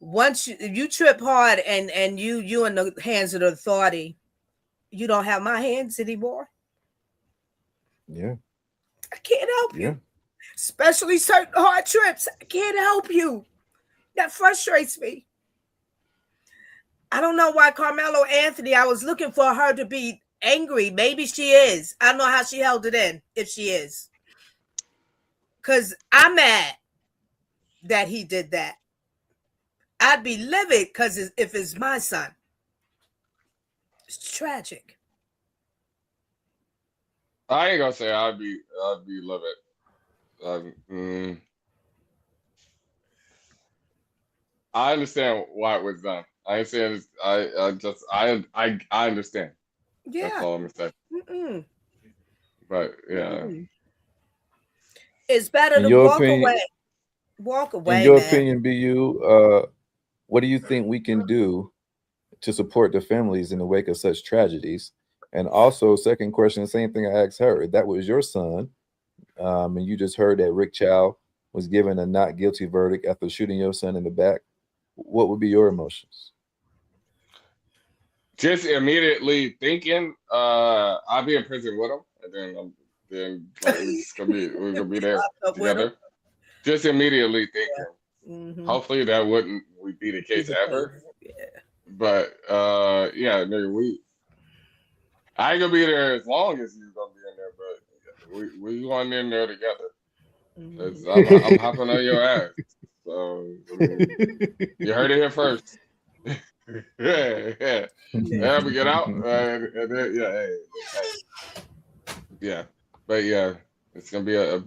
once you trip hard and you in the hands of the authority, you don't have my hands anymore. Yeah. I can't help you. Especially certain hard trips. I can't help you. That frustrates me. I don't know why Karmelo Anthony, I was looking for her to be angry. Maybe she is. I don't know how she held it in, if she is. Because I'm mad that he did that. I'd be livid because if it's my son. It's tragic. I ain't gonna say I'd be livid. I understand why it was done. I understand. I understand. Yeah. That's all I'm gonna say. Mm-mm. But yeah. Mm-mm. It's better to walk away. Walk away, in your man. opinion, BU, what do you think we can do to support the families in the wake of such tragedies? And also, second question, same thing I asked her. If that was your son, and you just heard that Rick Chow was given a not guilty verdict after shooting your son in the back, what would be your emotions? Just immediately thinking, I'll be in prison with him, and then like we're gonna be there together. Just immediately thinking. Mm-hmm. Hopefully that wouldn't be the case ever. Yeah. But yeah, nigga, I ain't gonna be there as long as you're gonna be in there, but we going in there together. I'm hopping on your ass. So I mean, you heard it here first. yeah. And we get out, and then yeah. But yeah, it's gonna be a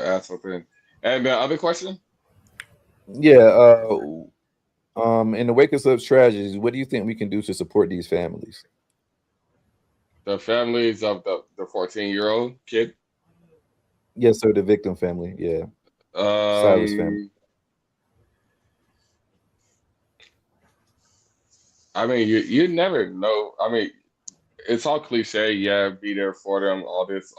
asshole thing. And the other question? Yeah. In the wake of such tragedies, what do you think we can do to support these families? The families of the 14-year-old kid. Yes, sir. The victim family. Yeah. Cyrus family. I mean, you never know. I mean, it's all cliche. Yeah, be there for them. All this.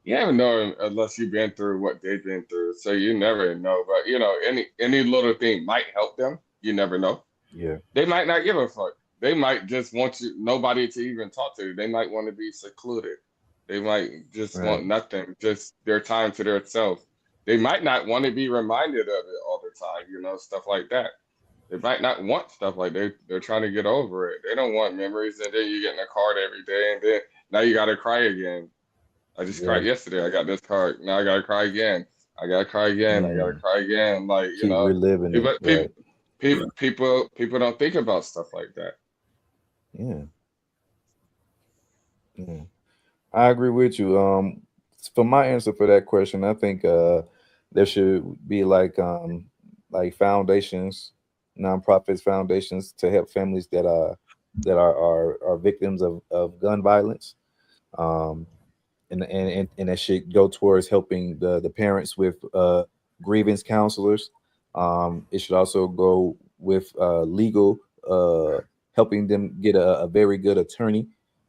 You never know unless you've been through what they've been through. So you never know. But any little thing might help them. You never know. Yeah. They might not give a fuck. They might just want nobody to even talk to. They might want to be secluded. They might just want nothing, just their time to themselves. They might not want to be reminded of it all the time, stuff like that. They might not want stuff like they're trying to get over it. They don't want memories, and then you get in a card every day, and then now you gotta cry again. I just cried yesterday. I got this card. Now I gotta cry again. I gotta cry again. I gotta cry again. Like keep reliving it. People don't think about stuff like that. Yeah. I agree with you. For my answer for that question, I think there should be like foundations, nonprofits, foundations to help families that are victims of gun violence. And that should go towards helping the parents with grievance counselors. It should also go with legal, helping them get a very good attorney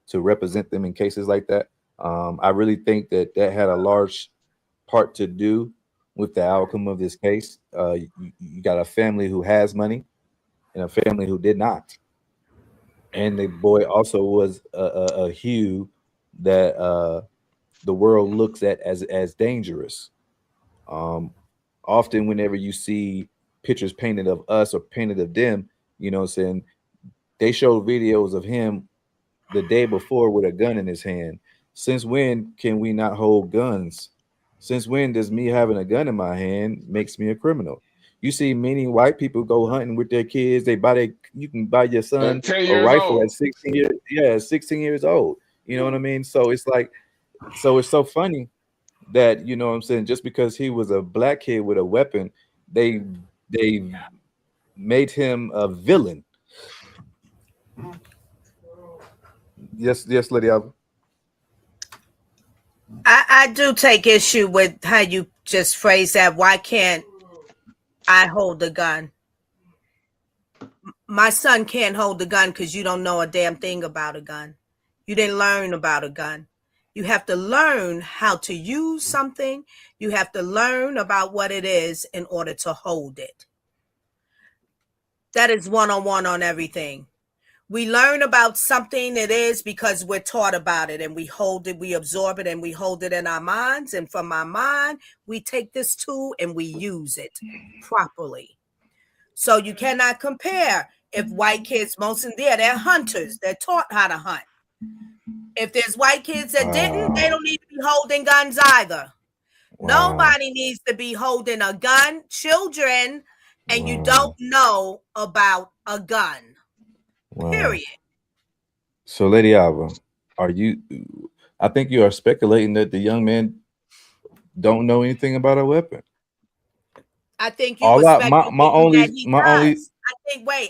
to represent them in cases like that. I really think that had a large part to do with the outcome of this case. You got a family who has money and a family who did not, and the boy also was a hue that the world looks at as dangerous. Often, whenever you see pictures painted of us or painted of them, you know what I'm saying, they show videos of him the day before with a gun in his hand. Since when can we not hold guns? Since when does me having a gun in my hand makes me a criminal? You see many white people go hunting with their kids. You can buy your son At 10 a years rifle at old. 16 years. Yeah, 16 years old. You know what I mean? So it's like, so it's so funny that, you know what I'm saying, just because he was a black kid with a weapon, they made him a villain. Yes, Lady Alva. I do take issue with how you just phrase that. Why can't I hold the gun? My son can't hold the gun because you don't know a damn thing about a gun. You didn't learn about a gun. You have to learn how to use something. You have to learn about what it is in order to hold it. That is one-on-one on everything. We learn about something it is because we're taught about it, and we hold it, we absorb it, and we hold it in our minds. And from our mind, we take this tool and we use it properly. So you cannot compare. If white kids, most of them, they're hunters. They're taught how to hunt. If there's white kids that didn't, they don't need to be holding guns either. Wow. Nobody needs to be holding a gun. Children, and you don't know about a gun. Wow. Period. So, Lady Alva, I think you are speculating that the young man don't know anything about a weapon. I think you were speculating that he does.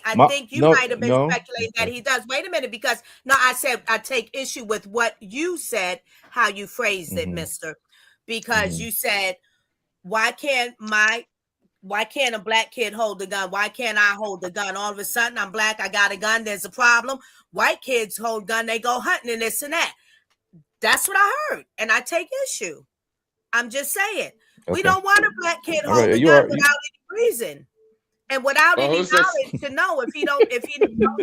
I think you might have been speculating that he does. Wait a minute, because I said I take issue with what you said, how you phrased it, mister. Because you said, why can't a black kid hold the gun? Why can't I hold the gun? All of a sudden, I'm black, I got a gun, there's a problem. White kids hold gun, they go hunting and this and that. That's what I heard, and I take issue. I'm just saying. Okay. We don't want a black kid hold the gun without any reason and without any knowledge to know if he don't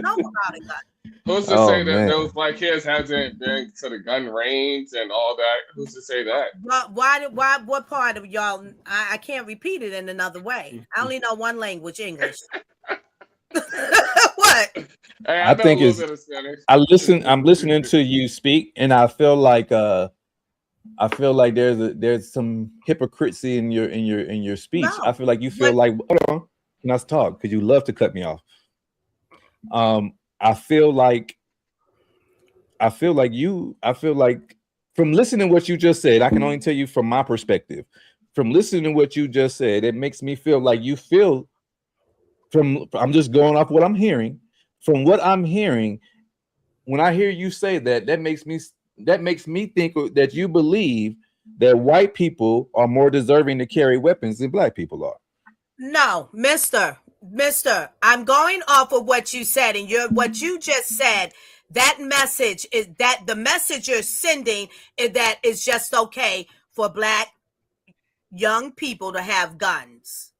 know about a gun. Who's to say that those black kids hasn't been to the gun range and all that? Who's to say that? Why? What part of y'all? I can't repeat it in another way. I only know one language, English. What? Hey, I think it's. I'm listening to you speak, and I feel like there's some hypocrisy in your speech. No, I feel like you feel like, hold on, can I talk? Because you love to cut me off. I feel like from listening to what you just said, I can only tell you from my perspective. From listening to what you just said, it makes me feel like you feel I'm just going off what I'm hearing. From what I'm hearing, when I hear you say that makes me think that you believe that white people are more deserving to carry weapons than black people are. No, Mister, I'm going off of what you said, and what you just said. That message is that the message you're sending is that it's just okay for black young people to have guns.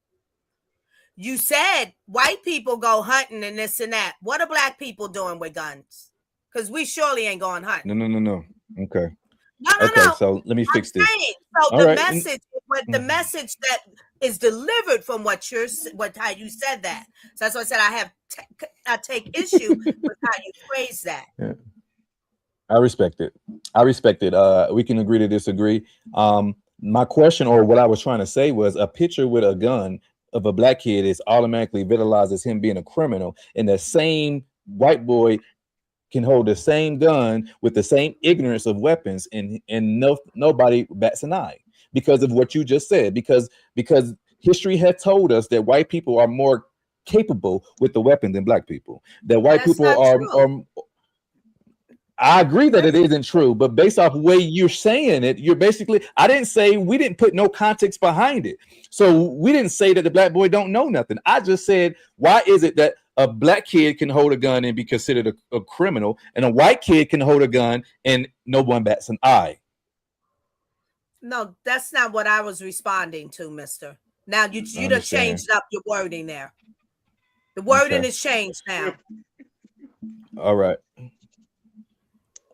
You said white people go hunting and this and that. What are black people doing with guns? Because we surely ain't going hunting. No. Okay. No. So let me fix this. So the message, the message that is delivered from how you said that. So that's why I said I take issue with how you phrase that. Yeah. I respect it. We can agree to disagree. My question, or what I was trying to say, was a picture with a gun of a black kid is automatically vitalized as him being a criminal, and the same white boy can hold the same gun with the same ignorance of weapons, and nobody bats an eye because of what you just said. Because history had told us that white people are more capable with the weapon than black people. That white people are. I agree that it isn't true, but based off the way you're saying it, you're basically. We didn't put no context behind it, so we didn't say that the black boy don't know nothing. I just said, why is it that a black kid can hold a gun and be considered a criminal, and a white kid can hold a gun and no one bats an eye. No, that's not what I was responding to, mister. Now you done understand. changed up your wording there. The wording Okay. is changed now. All right.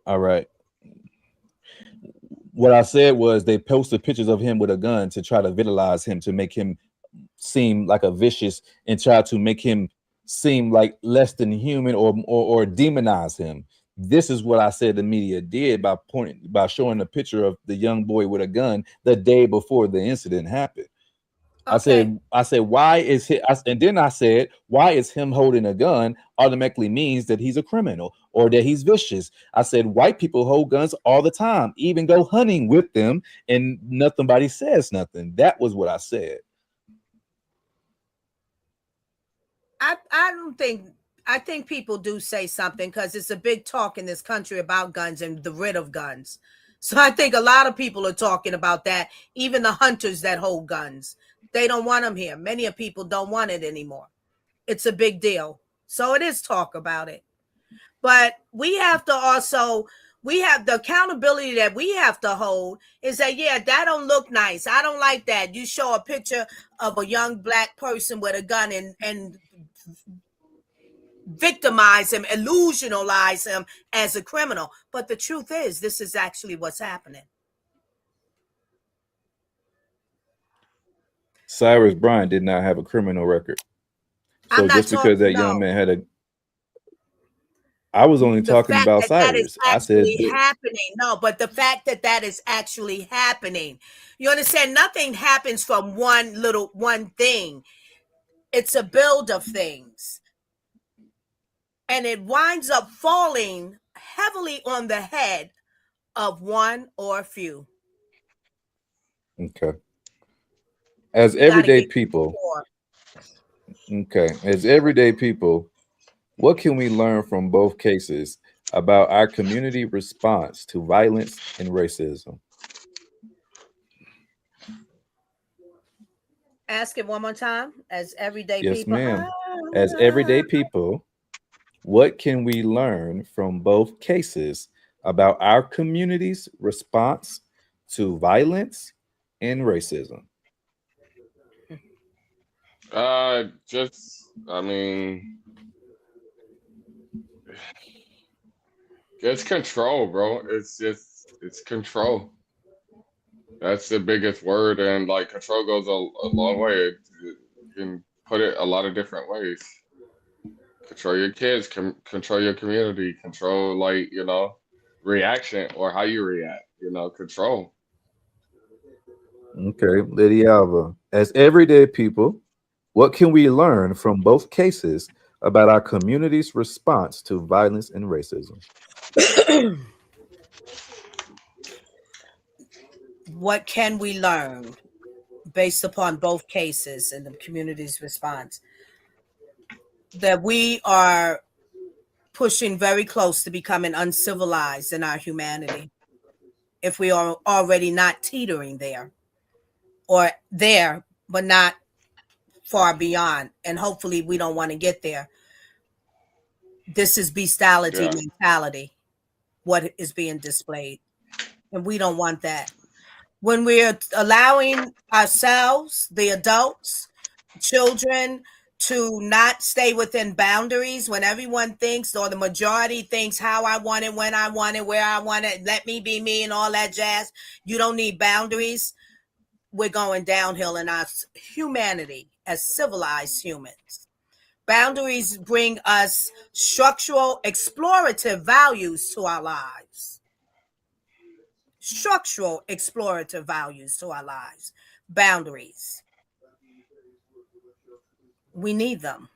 All right. What I said was they posted pictures of him with a gun to try to vitalize him, to make him seem like a vicious, and try to make him seem like less than human, or demonize him. This is what I said the media did by showing a picture of the young boy with a gun the day before the incident happened. Okay. I said, why is he? And then I said, why is him holding a gun automatically means that he's a criminal or that he's vicious? I said, white people hold guns all the time, even go hunting with them, and nobody says nothing. That was what I said. I think people do say something because it's a big talk in this country about guns and the rid of guns. So I think a lot of people are talking about that. Even the hunters that hold guns, they don't want them here. Many of people don't want it anymore. It's a big deal. So it is talk about it. But we have to also, we have the accountability that we have to hold is that, yeah, that don't look nice. I don't like that. You show a picture of a young black person with a gun and victimize him, illusionalize him as a criminal. But the truth is, this is actually what's happening. Cyrus Bryant did not have a criminal record. So just because that young man had a, I was only talking about Cyrus. I said happening. No, but the fact that that is actually happening, you understand? Nothing happens from one thing. It's a build of things. And it winds up falling heavily on the head of one or a few. Okay. As everyday people, what can we learn from both cases about our community response to violence and racism? Ask it one more time. As everyday people. Yes, ma'am. As everyday people, what can we learn from both cases about our community's response to violence and racism? Just control, bro. It's control. That's the biggest word, and like control goes a long way. You can put it a lot of different ways. Control your kids, control your community, control, like, reaction or how you react, control. Okay, Lady Alva, as everyday people, what can we learn from both cases about our community's response to violence and racism? What can we learn based upon both cases and the community's response? That we are pushing very close to becoming uncivilized in our humanity. If we are already not teetering there, or there, but not far beyond. And hopefully we don't want to get there. This is bestiality mentality, what is being displayed. And we don't want that. When we're allowing ourselves, the adults, children, to not stay within boundaries, when everyone thinks, or the majority thinks, how I want it, when I want it, where I want it, let me be me and all that jazz. You don't need boundaries. We're going downhill in our humanity as civilized humans. Boundaries bring us structural, explorative values to our lives. Structural, explorative values to our lives. Boundaries. We need them.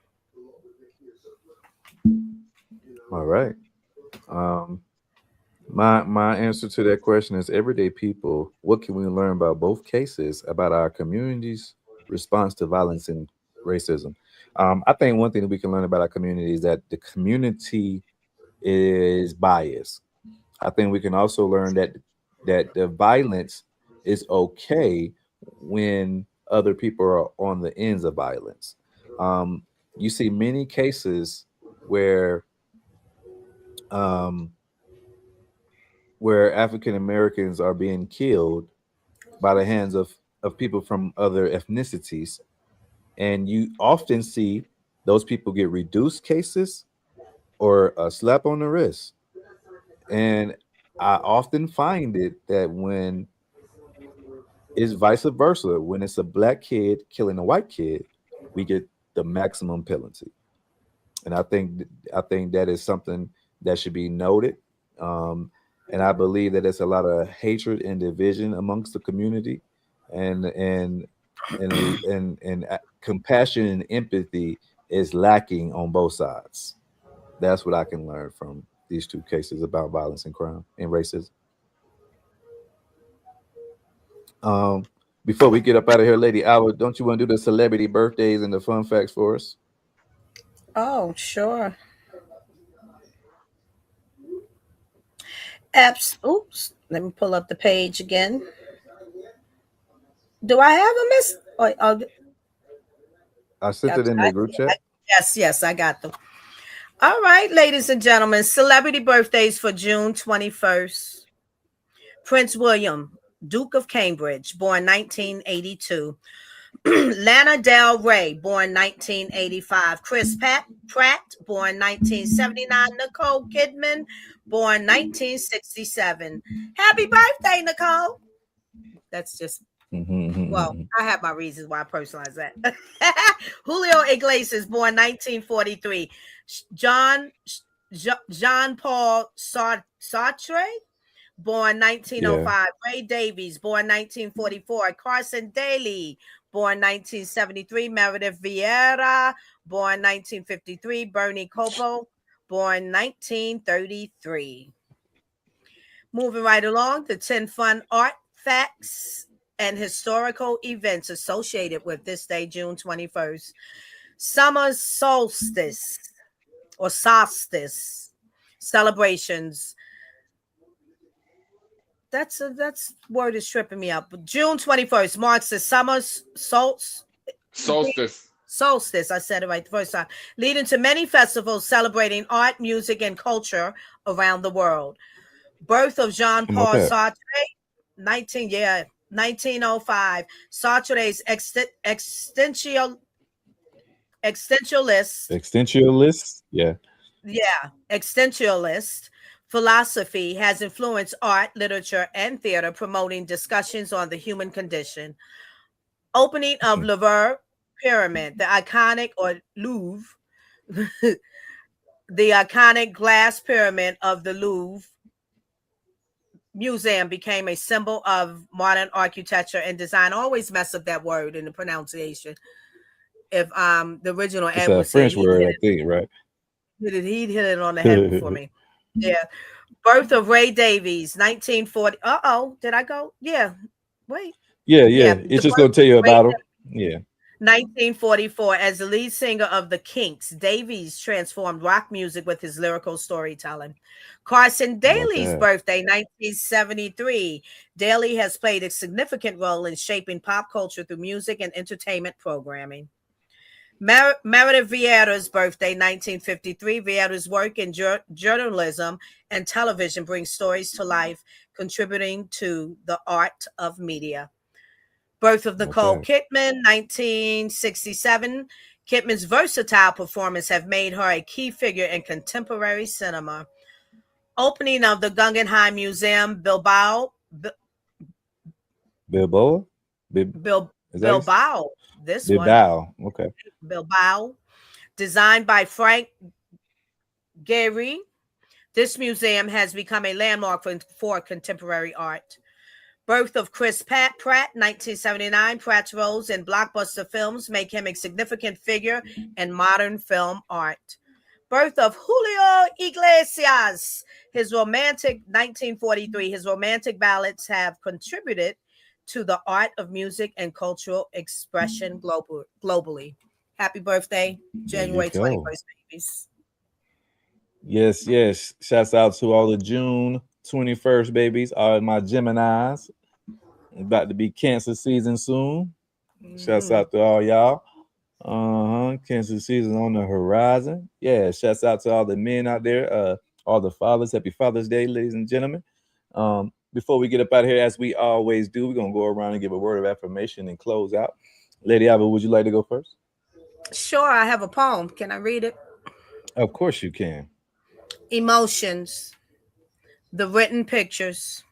All right. My answer to that question is everyday people, what can we learn about both cases about our community's response to violence and racism? I think one thing that we can learn about our community is that the community is biased. I think we can also learn that the violence is okay when other people are on the ends of violence. you see many cases where um, where African Americans are being killed by the hands of people from other ethnicities, and you often see those people get reduced cases or a slap on the wrist. And I often find it that when it's vice versa, when it's a black kid killing a white kid, we get the maximum penalty. And I think that is something that should be noted. Um, and I believe that there's a lot of hatred and division amongst the community, and compassion and empathy is lacking on both sides. That's what I can learn from these two cases about violence and crime and racism. Um, Before we get up out of here, Lady Albert, don't you want to do the celebrity birthdays and the fun facts for us? Oh, sure. Oops. Let me pull up the page again. Do I have a miss? I sent it in the group chat. Yes, I got them. All right, ladies and gentlemen, celebrity birthdays for June 21st. Prince William, Duke of Cambridge, born 1982. Lana Del Rey, born 1985. Pratt, born 1979. Nicole Kidman, born 1967. Happy birthday, Nicole. That's just, well, I have my reasons why I personalize that. Julio Iglesias, born 1943. John Paul Sartre, born 1905. Yeah. Ray Davies, born 1944. Carson Daly, born 1973. Meredith Vieira, born 1953. Bernie Copo, born 1933. Moving right along, the 10 fun art facts and historical events associated with this day, June 21st. Summer solstice or solstice celebrations. That's word is tripping me up. But June 21st marks the summer solstice. I said it right the first time. Leading to many festivals celebrating art, music, and culture around the world. Birth of Jean-Paul Sartre, 1905. Sartre's existentialist, existentialist philosophy has influenced art, literature, and theater, promoting discussions on the human condition. Opening of Louvre Pyramid, the iconic or Louvre, the iconic glass pyramid of the Louvre Museum became a symbol of modern architecture and design. I always mess up that word in the pronunciation. If the original Ed was French word, I think, right? He'd hit it on the head for me. Yeah. Birth of Ray Davies, 1940. Did I go? Yeah. Wait. Yeah. It's just gonna tell you about him. Yeah. 1944, as the lead singer of the Kinks, Davies transformed rock music with his lyrical storytelling. Carson Daly's birthday, 1973. Daly has played a significant role in shaping pop culture through music and entertainment programming. Meredith Vieira's birthday, 1953. Vieira's work in journalism and television brings stories to life, contributing to the art of media. Birth of Nicole Kidman, 1967. Kidman's versatile performance have made her a key figure in contemporary cinema. Opening of the Guggenheim Museum, Bilbao. Bilbao. Okay. Bilbao. Designed by Frank Gehry. This museum has become a landmark for contemporary art. Birth of Chris Pratt, 1979. Pratt's roles in blockbuster films make him a significant figure in modern film art. Birth of Julio Iglesias. 1943. His romantic ballads have contributed to the art of music and cultural expression globally. Happy birthday, January 21st, babies. Yes. Shouts out to all the June 21st babies, all my Geminis. About to be Cancer season soon. Shouts out to all y'all. on. Cancer season on the horizon. Yeah, shouts out to all the men out there, all the fathers. Happy Father's Day, ladies and gentlemen. Before we get up out of here, as we always do, we're gonna go around and give a word of affirmation and close out. Lady Ava, would you like to go first? Sure, I have a poem. Can I read it? Of course you can. Emotions, the written pictures.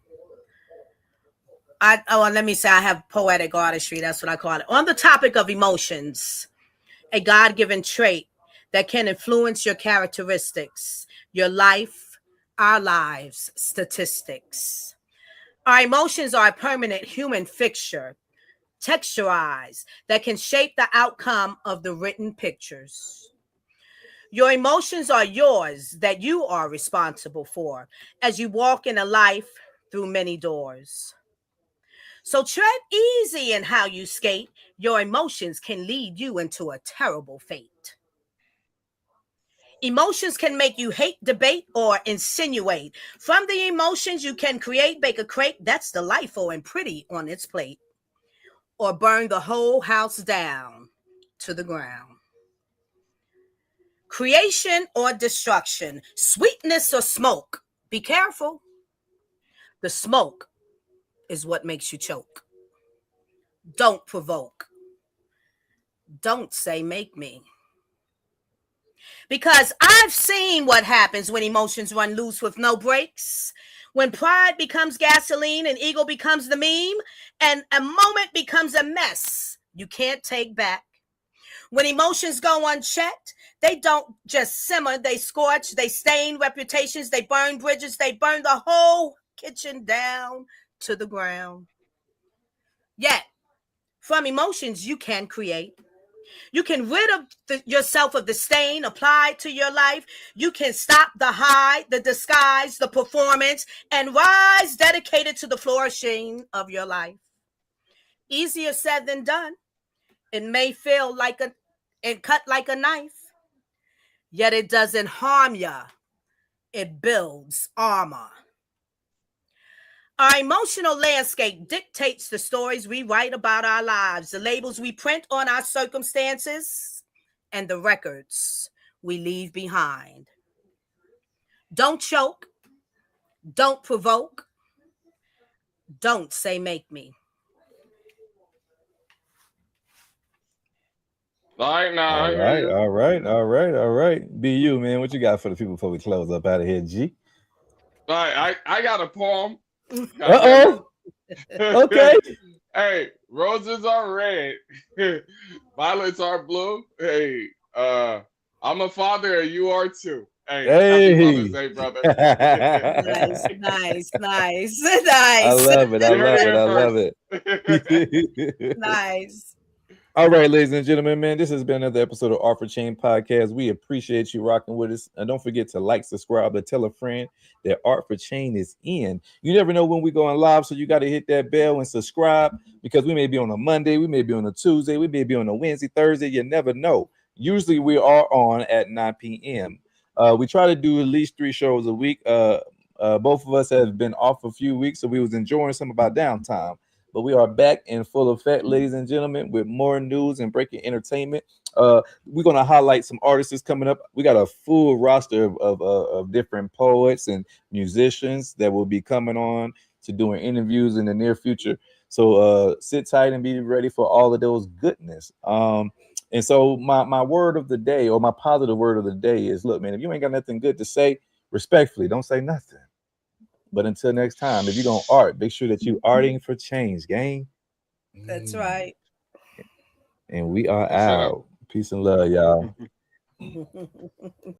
Let me say I have poetic artistry. That's what I call it. On the topic of emotions, a God-given trait that can influence your characteristics, your life, our lives, statistics. Our emotions are a permanent human fixture, texturized, that can shape the outcome of the written pictures. Your emotions are yours, that you are responsible for as you walk in a life through many doors. So tread easy in how you skate. Your emotions can lead you into a terrible fate. Emotions can make you hate, debate, or insinuate. From the emotions you can create, bake a crate that's delightful and pretty on its plate. Or burn the whole house down to the ground. Creation or destruction, sweetness or smoke. Be careful. The smoke is what makes you choke. Don't provoke. Don't say make me. Because I've seen what happens when emotions run loose with no brakes. When pride becomes gasoline and ego becomes the meme, and a moment becomes a mess you can't take back. When emotions go unchecked, they don't just simmer, they scorch, they stain reputations, they burn bridges, they burn the whole kitchen down to the ground. Yet, from emotions, you can create. You can rid yourself of the stain applied to your life. You can stop the hide, the disguise, the performance, and rise dedicated to the flourishing of your life. Easier said than done. It may feel like and cut like a knife, yet it doesn't harm you. It builds armor. Our emotional landscape dictates the stories we write about our lives, the labels we print on our circumstances, and the records we leave behind. Don't choke. Don't provoke. Don't say make me. All right, now All I hear right, you. all right, all right, all right. Be you, man. What you got for the people before we close up out of here, G? All right, I got a poem. God damn Uh-oh. Okay. it. Hey, roses are red, violets are blue. Hey, I'm a father and you are too. Hey, happy Father's Hey. Day, brother. Nice, I nice, nice, nice, love it. I You heard love it it. I here love first. it. nice. All right, ladies and gentlemen, man, this has been another episode of Art for Chain Podcast. We appreciate you rocking with us. And don't forget to like, subscribe, and tell a friend that Art for Chain is in. You never know when we're going live, so you got to hit that bell and subscribe because we may be on a Monday, we may be on a Tuesday, we may be on a Wednesday, Thursday. You never know. Usually we are on at 9 p.m. We try to do at least 3 shows a week. Both of us have been off a few weeks, so we was enjoying some of our downtime. But we are back in full effect, ladies and gentlemen, with more news and breaking entertainment. We're going to highlight some artists coming up. We got a full roster of different poets and musicians that will be coming on to doing interviews in the near future. So sit tight and be ready for all of those goodness. And so my word of the day, or my positive word of the day, is, look, man, if you ain't got nothing good to say, respectfully, don't say nothing. But until next time, if you're going to art, make sure that you arting for change, gang. That's right. And we are Shut up. out. Peace and love, y'all.